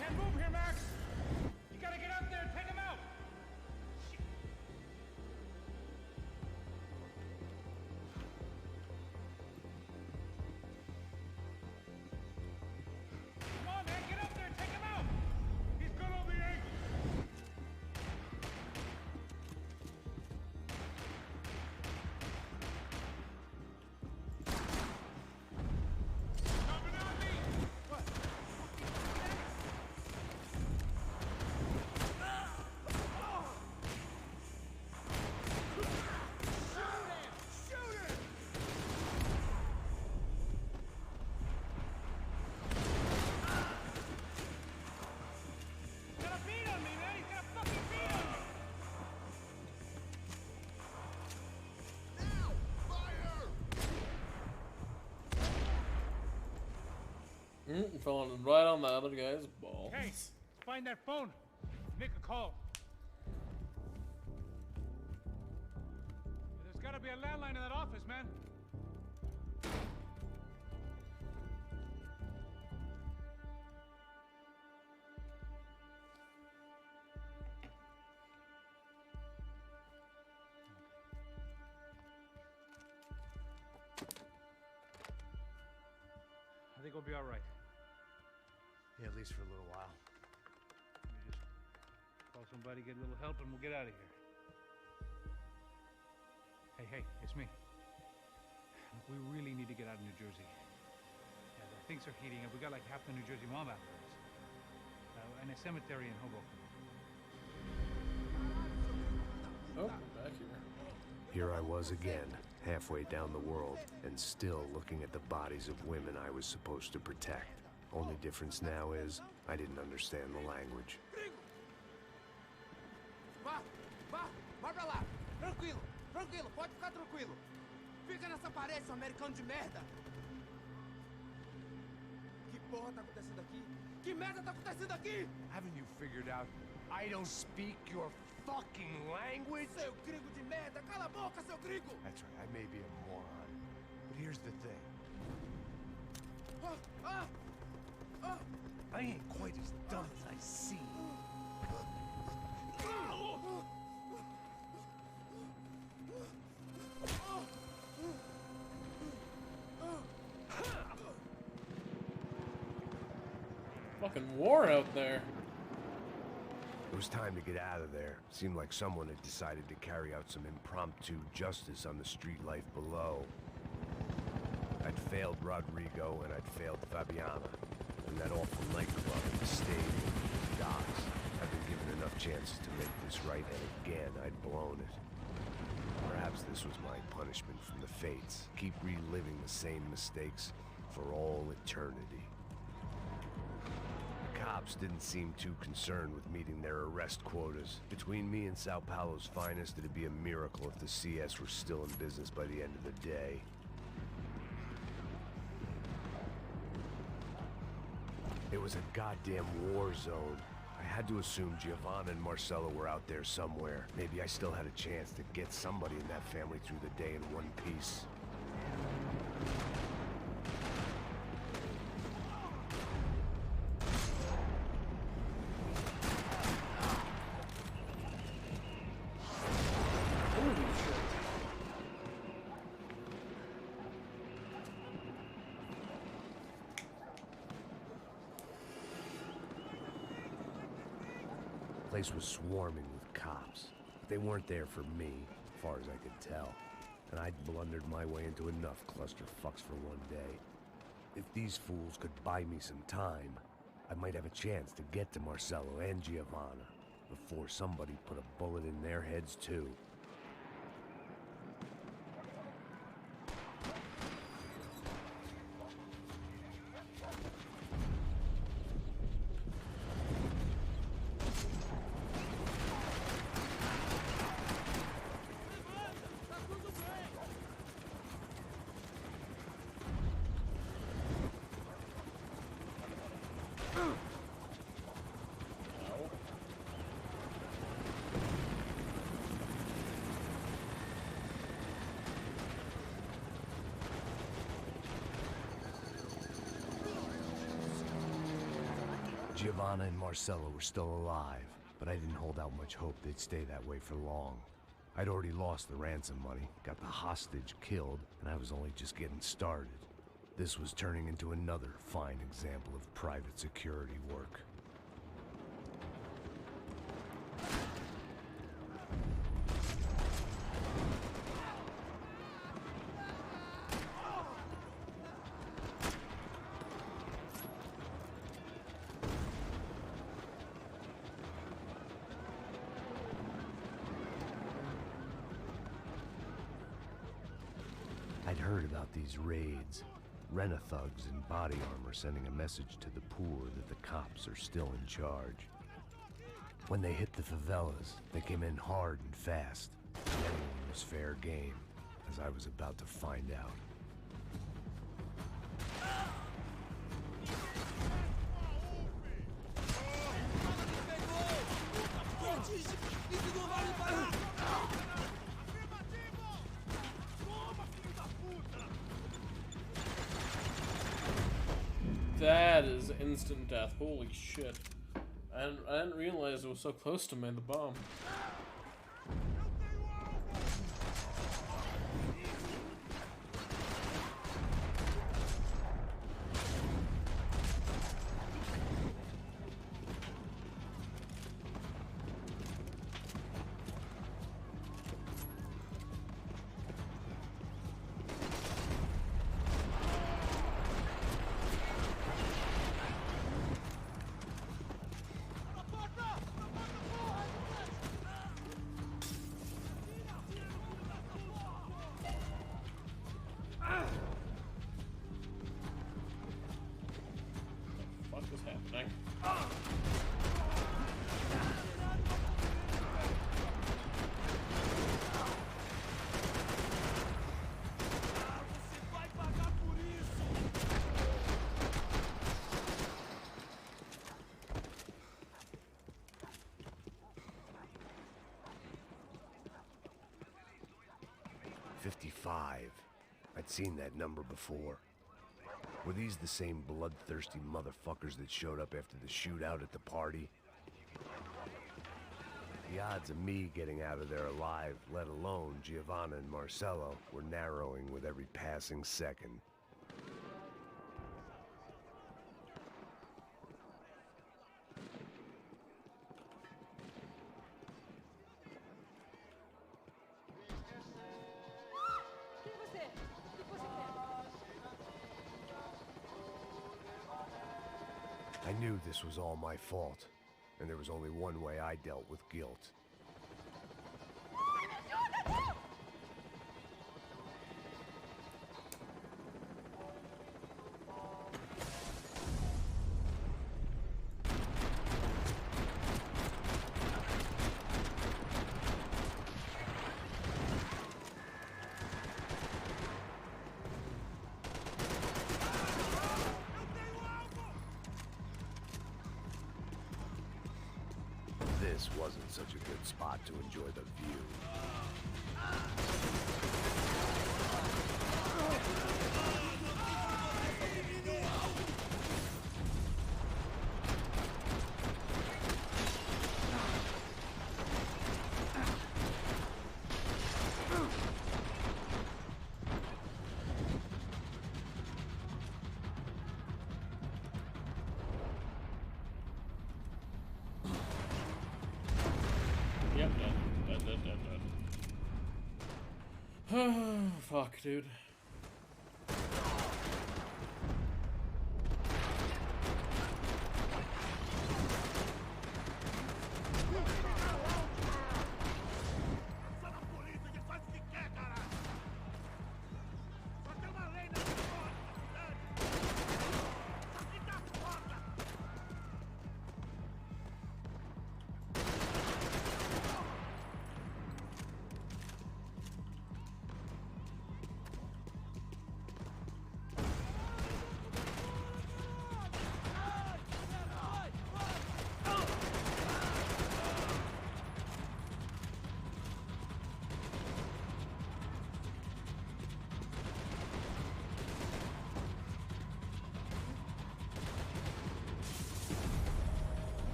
Can't move here, Max! You gotta get out there and take him out! Come on, man, get up there and take him out! He's good over the ankle! Coming on me! What? He's gonna beat on me, man! He's gonna fucking beat on me! Fell on right on the other guy's balls. Hey, find that phone. Make a call. There's gotta be a landline in that office, man. I think we'll be all right. Yeah, at least for a little while. Let me just call somebody, get a little help, and we'll get out of here. Hey, it's me. Look, we really need to get out of New Jersey. Yeah, things are heating up. We got like half the New Jersey mob after us. And a cemetery in Hoboken. Oh, back here. Here I was again, halfway down the world, and still looking at the bodies of women I was supposed to protect. Only difference now is, I didn't understand the language. Vá pra lá. Tranquilo, pode ficar tranquilo. Fica nessa parede, seu americano de merda. Que porra tá acontecendo aqui? Que merda tá acontecendo aqui? Haven't you figured out I don't speak your fucking language? Seu gringo de merda, cala a boca, seu gringo! That's right, I may be a moron, but here's the thing. I ain't quite as dumb as I seem. Fucking war out there. It was time to get out of there. Seemed like someone had decided to carry out some impromptu justice on the street life below. I'd failed Rodrigo and I'd failed Fabiana. And that awful nightclub, the stadium, the docks. I'd been given enough chances to make this right, and again I'd blown it. Perhaps Perhaps this was my punishment from the fates. Keep reliving the same mistakes for all eternity. The cops didn't seem too concerned with meeting their arrest quotas. Between me and Sao Paulo's finest, it'd be a miracle if the CS were still in business by the end of the day. It was a goddamn war zone. I had to assume Giovanna and Marcello were out there somewhere. Maybe I still had a chance to get somebody in that family through the day in one piece. The place was swarming with cops. But they weren't there for me, as far as I could tell. And I'd blundered my way into enough clusterfucks for one day. If these fools could buy me some time, I might have a chance to get to Marcello and Giovanna before somebody put a bullet in their heads too. Giovanna and Marcello were still alive, but I didn't hold out much hope they'd stay that way for long. I'd already lost the ransom money, got the hostage killed, and I was only just getting started. This was turning into another fine example of private security work. I'd heard about these raids. Rena-thugs in body armor sending a message to the poor that the cops are still in charge. When they hit the favelas, they came in hard and fast. And anyone was fair game, as I was about to find out. That is instant death. Holy shit. I didn't realize it was so close to me, the bomb. What is happening? 55. I'd seen that number before. Were these the same bloodthirsty motherfuckers that showed up after the shootout at the party? The odds of me getting out of there alive, let alone Giovanna and Marcello, were narrowing with every passing second. I knew this was all my fault, and there was only one way I dealt with guilt. this wasn't such a good spot to enjoy the view. Yep, dead. Fuck, dude.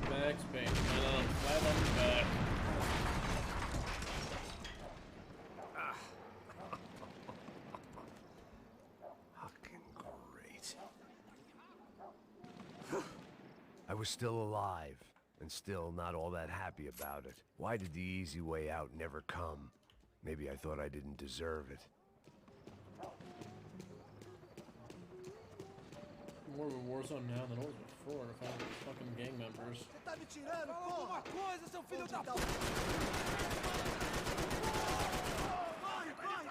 Max Payne, and I'm flat on the back. Fucking great. I was still alive, and still not all that happy about it. Why did the easy way out never come? Maybe I thought I didn't deserve it. More of a war zone now than it was before to find fucking gang members. Tá me tirando, porra! Alguma coisa, seu filho da puta! Vai, vai!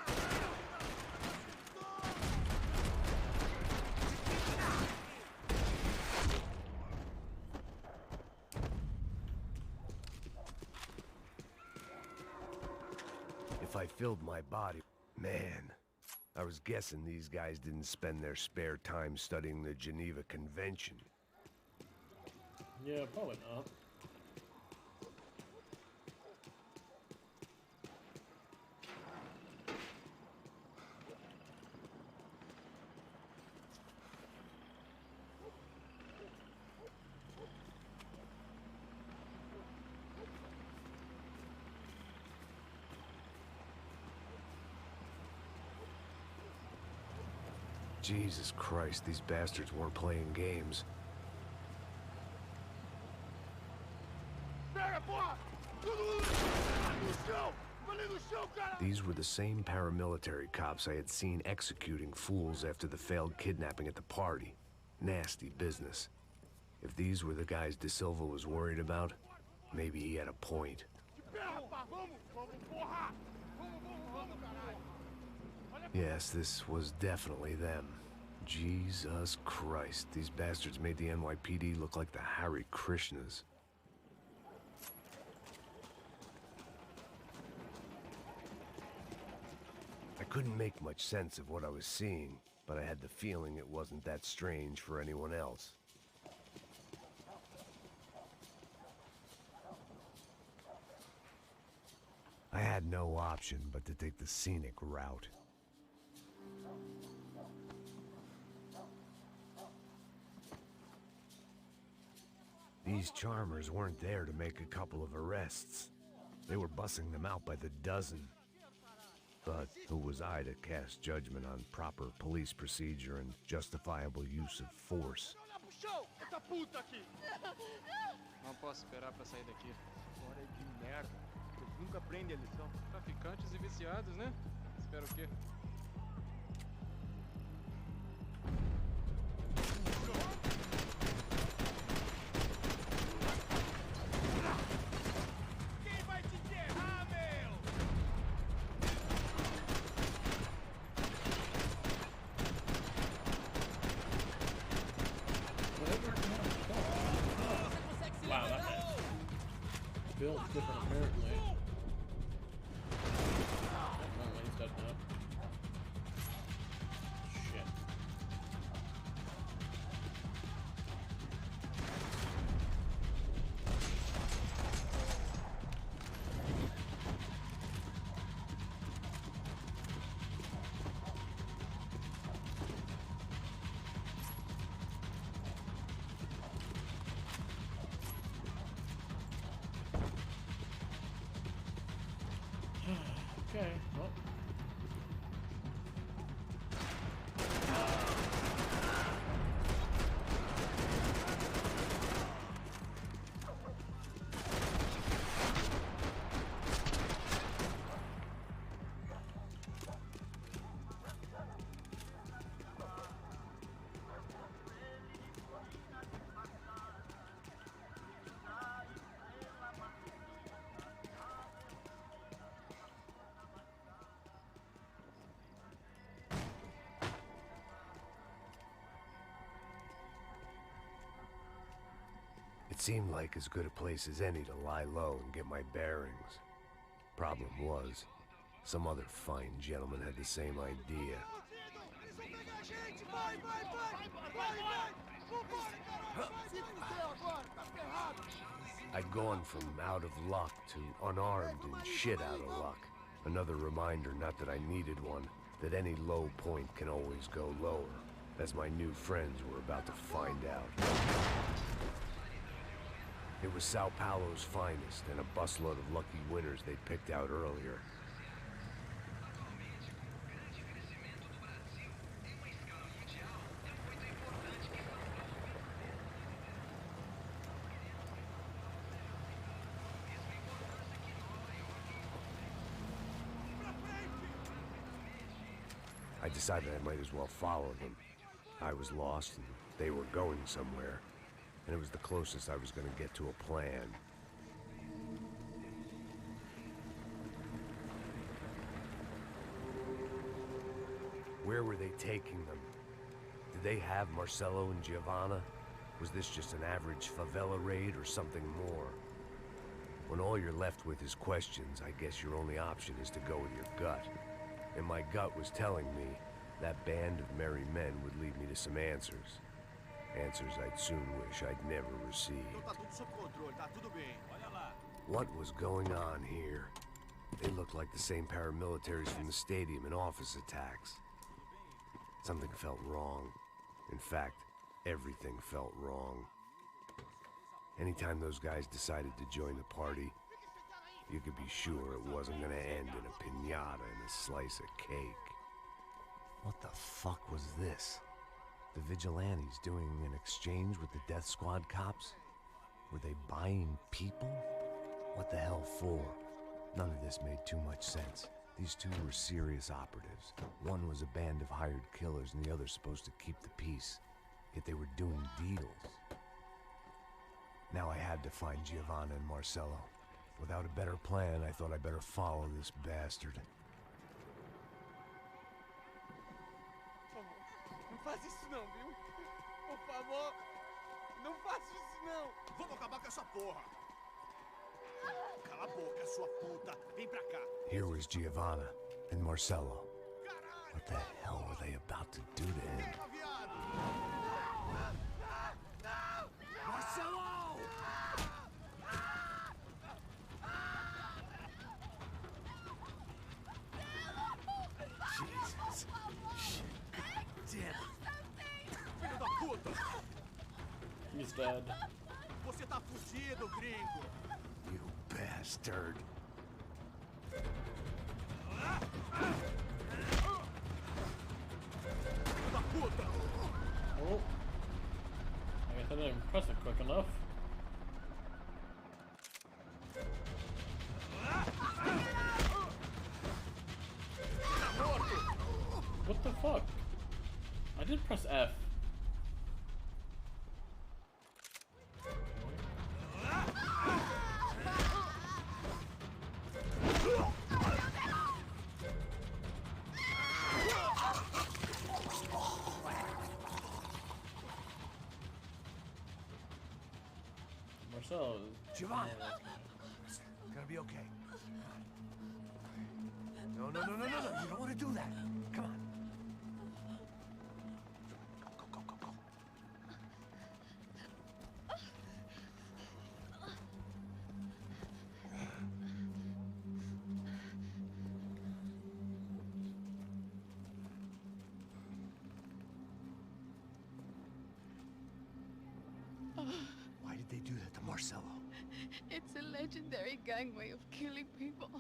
If I filled my body... Man, I was guessing these guys didn't spend their spare time studying the Geneva Convention. Yeah, probably not. Jesus Christ, these bastards weren't playing games. These were the same paramilitary cops I had seen executing fools after the failed kidnapping at the party. Nasty business. If these were the guys De Silva was worried about, maybe he had a point. Yes, this was definitely them. Jesus Christ, these bastards made the NYPD look like the Hare Krishnas. I couldn't make much sense of what I was seeing, but I had the feeling it wasn't that strange for anyone else. I had no option but to take the scenic route. These charmers weren't there to make a couple of arrests. They were bussing them out by the dozen. But who was I to cast judgment on proper police procedure and justifiable use of force? dessa puta aqui! Não posso esperar pra sair daqui. Fora de merda. Eles nunca aprendem a lição. Traficantes e viciados, né? Espera o quê? Quem vai te enterrar, meu? Wow, that built different apparently. Oh, he's dead now. Shit. Okay, well. It seemed like as good a place as any to lie low and get my bearings. Problem was, some other fine gentleman had the same idea. I'd gone from out of luck to unarmed and shit out of luck. Another reminder, not that I needed one, that any low point can always go lower, as my new friends were about to find out. It was Sao Paulo's finest, and a busload of lucky winners they'd picked out earlier. I decided I might as well follow them. I was lost, and they were going somewhere. And it was the closest I was going to get to a plan. Where were they taking them? Did they have Marcelo and Giovanna? Was this just an average favela raid or something more? When all you're left with is questions, I guess your only option is to go with your gut. And my gut was telling me that band of merry men would lead me to some answers. Answers I'd soon wish I'd never received. What was going on here? They looked like the same paramilitaries from the stadium in office attacks. Something felt wrong. In fact, everything felt wrong. Anytime those guys decided to join the party, you could be sure it wasn't gonna end in a piñata and a slice of cake. What the fuck was this? The vigilantes doing an exchange with the death squad cops? Were they buying people? What the hell for? None of this made too much sense. These two were serious operatives. One was a band of hired killers and the other supposed to keep the peace. Yet they were doing deals. Now I had to find Giovanna and Marcelo. Without a better plan, I thought I'd better follow this bastard. Não faz isso não, viu? Por favor, não faça isso não. Vamos acabar com essa porra. Cala a boca, sua puta. Vem pra cá. Here was Giovanna and Marcelo. What the hell were they about to do to him? Marcelo! Jesus. Shit. Damn. Filho da puta! He's dead. Você tá fudido, gringo! You bastard. Oh. I got I didn't press it quick enough. What the fuck? I did press F. Marcel is... Giovanni! It's gonna be okay. No, no, no, no, no, no. You don't want to do that. Come on. Go, go, go, go. Why did they do that to Marcelo? It's a legendary gang way of killing people.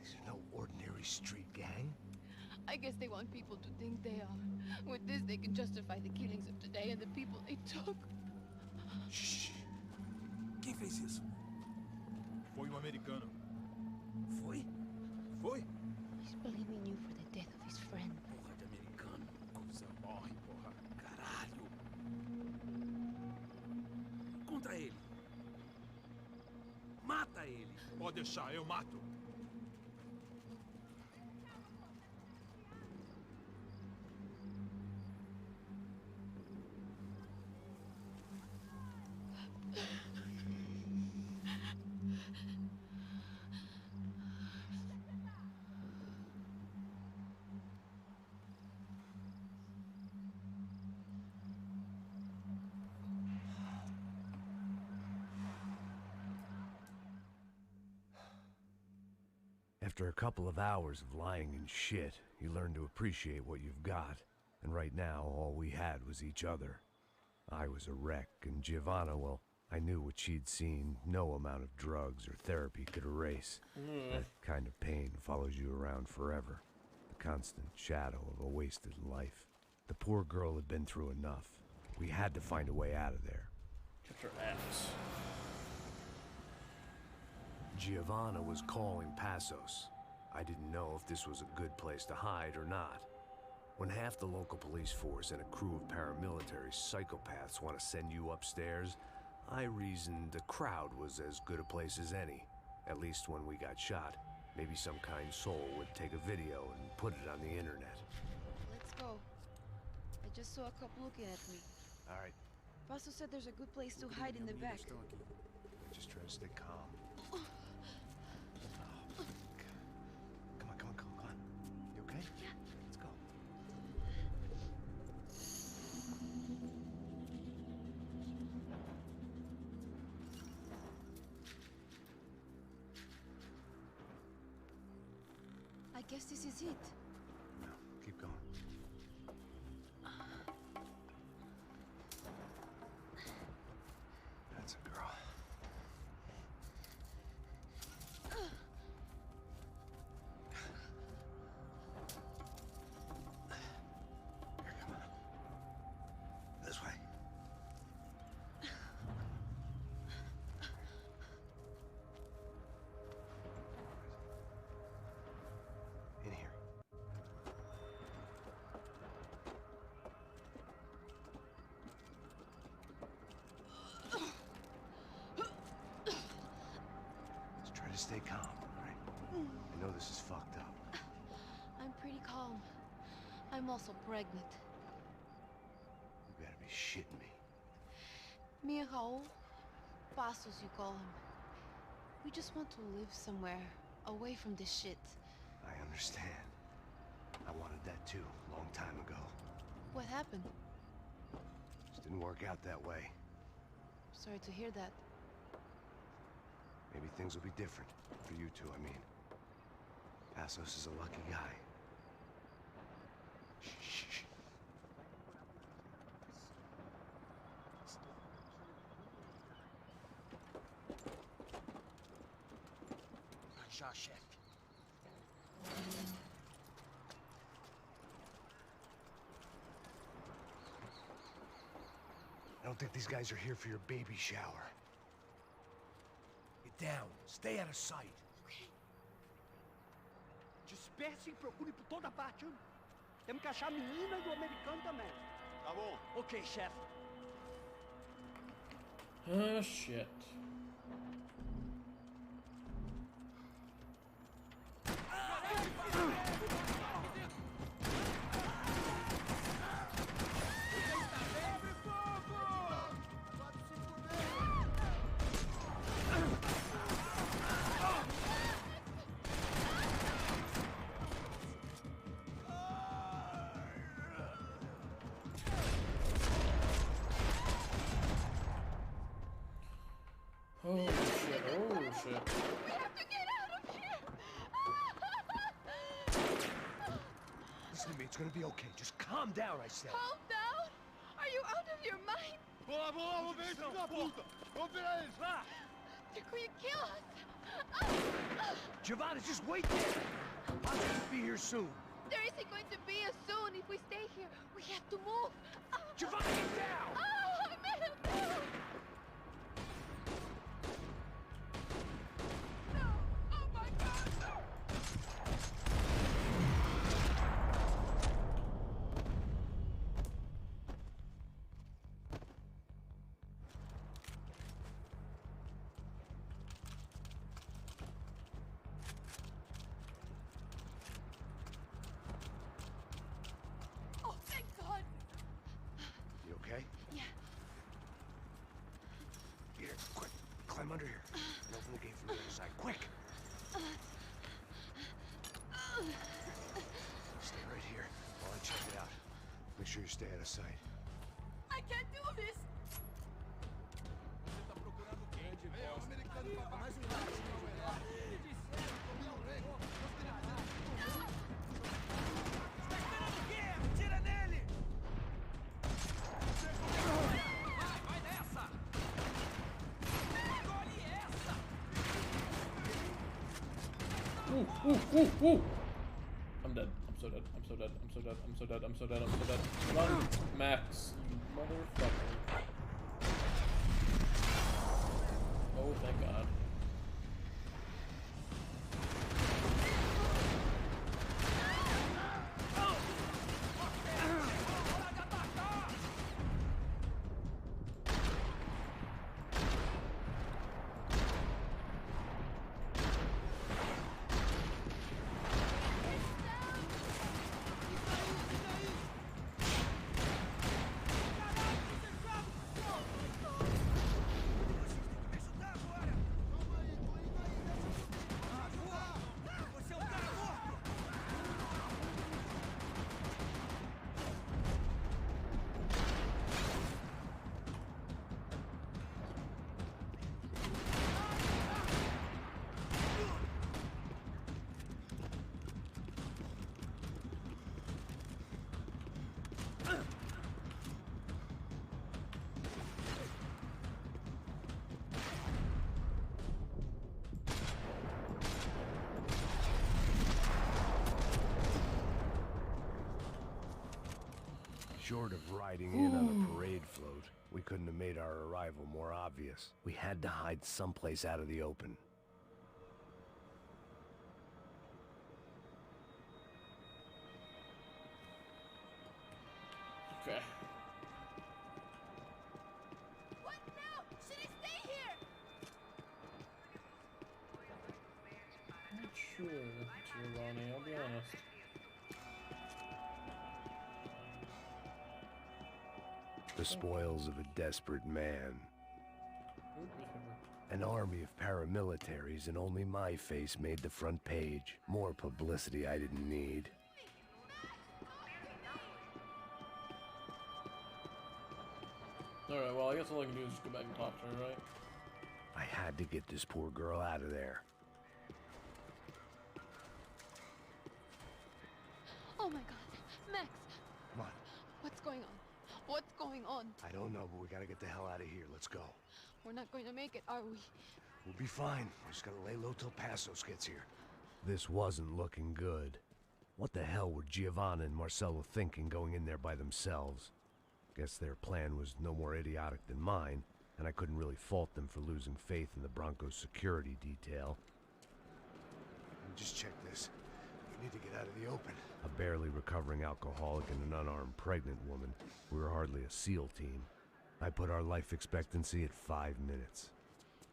These are no ordinary street gang. I guess they want people to think they are. With this, they can justify the killings of today and the people they took. Shh. Quem fez isso? Foi um americano. Foi? Foi? He's blaming you for the death of his friend. Porra de americano. Coisa morre, porra. Caralho. Contra ele. Mata ele. Pode deixar, eu mato. After a couple of hours of lying in shit, you learn to appreciate what you've got. And right now, all we had was each other. I was a wreck, and Giovanna, well, I knew what she'd seen no amount of drugs or therapy could erase. That kind of pain follows you around forever. The constant shadow of a wasted life. The poor girl had been through enough. We had to find a way out of there. Get your ass. Giovanna was calling Passos. I didn't know if this was a good place to hide or not. When half the local police force and a crew of paramilitary psychopaths want to send you upstairs, I reasoned the crowd was as good a place as any. At least when we got shot. Maybe some kind soul would take a video and put it on the internet. Let's go. I just saw a cop looking at me. All right. Paso said there's a good place to hide in the back. Just try to stay calm. Oh, come on, come on, come on, come on. You okay? Yeah. Let's go. I guess this is it. No, keep going. That's a girl. Here, come on. This way. In here. Just try to stay calm, all right? I know this is fucked up. I'm pretty calm. I'm also pregnant. You gotta be shitting me. Me and Raul, Passos you call him. We just want to live somewhere, away from this shit. I understand. I wanted that too, a long time ago. What happened? Just didn't work out that way. Sorry to hear that. Maybe things will be different. For you two, I mean. Passos is a lucky guy. Shh. Shawshank. I don't don't think these guys are here for your baby shower. Get down. Stay out of sight. Disperse e procure por toda parte. Temos que achar a menina e o americano também. Tá bom. Ok, chefe. Oh, shit. Oh shit, oh shit. We have to get out of here! Listen to me, it's gonna be okay. Just calm down, I said. Calm down? Are you out of your mind? Vamos ver esse filho da puta! Vamos virar eles, vá! They're going to kill us! Giovanna, just wait there! I'll just be here soon. There isn't going to be a soon if we stay here. We have to move. Giovanna, get down! Oh, man, no! No! Oh my God, no! Oh, thank God! You okay? Yeah. Here, quick. Climb under here. And open the gate from the other side. Quick! Stay right here while I check it out. Make sure you stay out of sight. I can't do this! Tira nele! Vai nessa! Engole essa! I'm dead. I'm so dead. I'm so dead. I'm so dead. I'm so dead. I'm so dead. I'm so dead. Run, Max, you motherfucker. Oh, thank God. Short of riding in on a parade float, we couldn't have made our arrival more obvious. We had to hide someplace out of the open. Okay. What now? Should I stay here? Not sure, Giovanni, I'll be honest. The spoils of a desperate man. An army of paramilitaries, and only my face made the front page. More publicity I didn't need. Alright, well, I guess all I can do is just go back and talk to her, right? I had to get this poor girl out of there. Oh my God. Max, Come on. what's going on? What's going on? I don't know, but we gotta get the hell out of here. Let's go. We're not going to make it, are we? We'll be fine. We just gotta lay low till Passos gets here. This wasn't looking good. What the hell were Giovanna and Marcelo thinking going in there by themselves? Guess their plan was no more idiotic than mine, and I couldn't really fault them for losing faith in the Broncos security detail. Just check this. We need to get out of the open. A barely recovering alcoholic and an unarmed pregnant woman. We were hardly a SEAL team. I put our life expectancy at 5 minutes.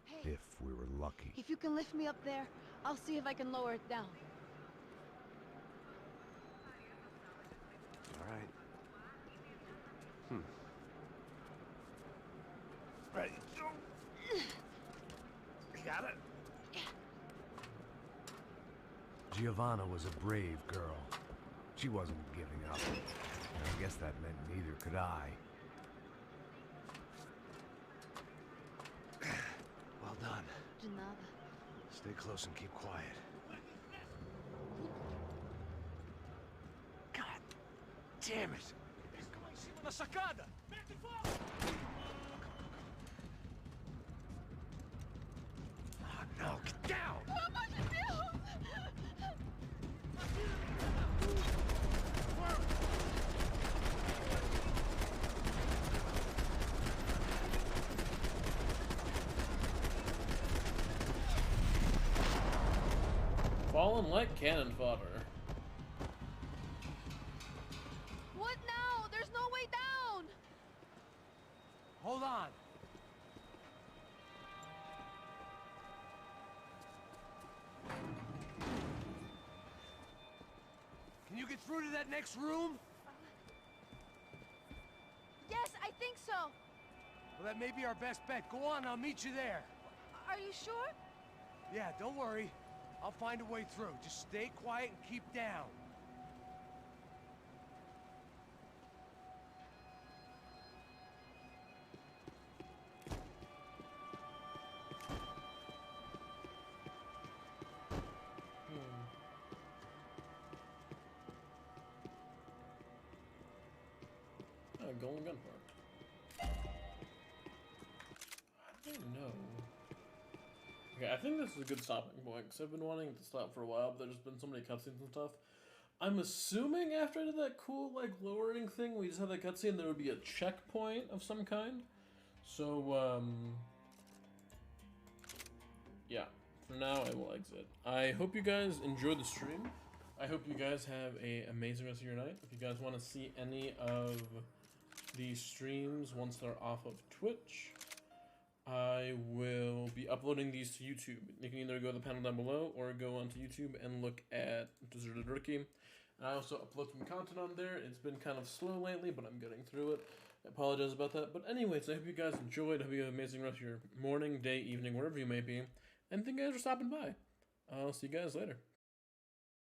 Hey, if we were lucky. if you can lift me up there, I'll see if I can lower it down. All right. Ready, go. You got it? Giovanna was a brave girl. She wasn't giving up. And I guess that meant neither could I. Well done. De nada. Stay close and keep quiet. God damn it! Na sacada! Oh no, get down! Pelo amor de Deus! Fallen like cannon fodder. What now? There's no way down! Hold on. Can you get through to that next room? Yes, I think so. Well, that may be our best bet. Go on, I'll meet you there. Are you sure? Yeah, don't worry. I'll find a way through. Just stay quiet and keep down. Golden gun part. I don't know. Okay, I think this is a good stopping point, because I've been wanting to stop for a while, but there's been so many cutscenes and stuff. I'm assuming after I did that cool, like, lowering thing, we just had that cutscene, there would be a checkpoint of some kind. So, yeah. For now, I will exit. I hope you guys enjoyed the stream. I hope you guys have an amazing rest of your night. If you guys want to see any of these streams once they're off of Twitch, I will be uploading these to YouTube. You can either go to the panel down below or go onto YouTube and look at Deserted Rookie. I also upload some content on there. It's been kind of slow lately, but I'm getting through it. I apologize about that. But anyways, I hope you guys enjoyed. I hope you have an amazing rest of your morning, day, evening, wherever you may be. And thank you guys for stopping by. I'll see you guys later.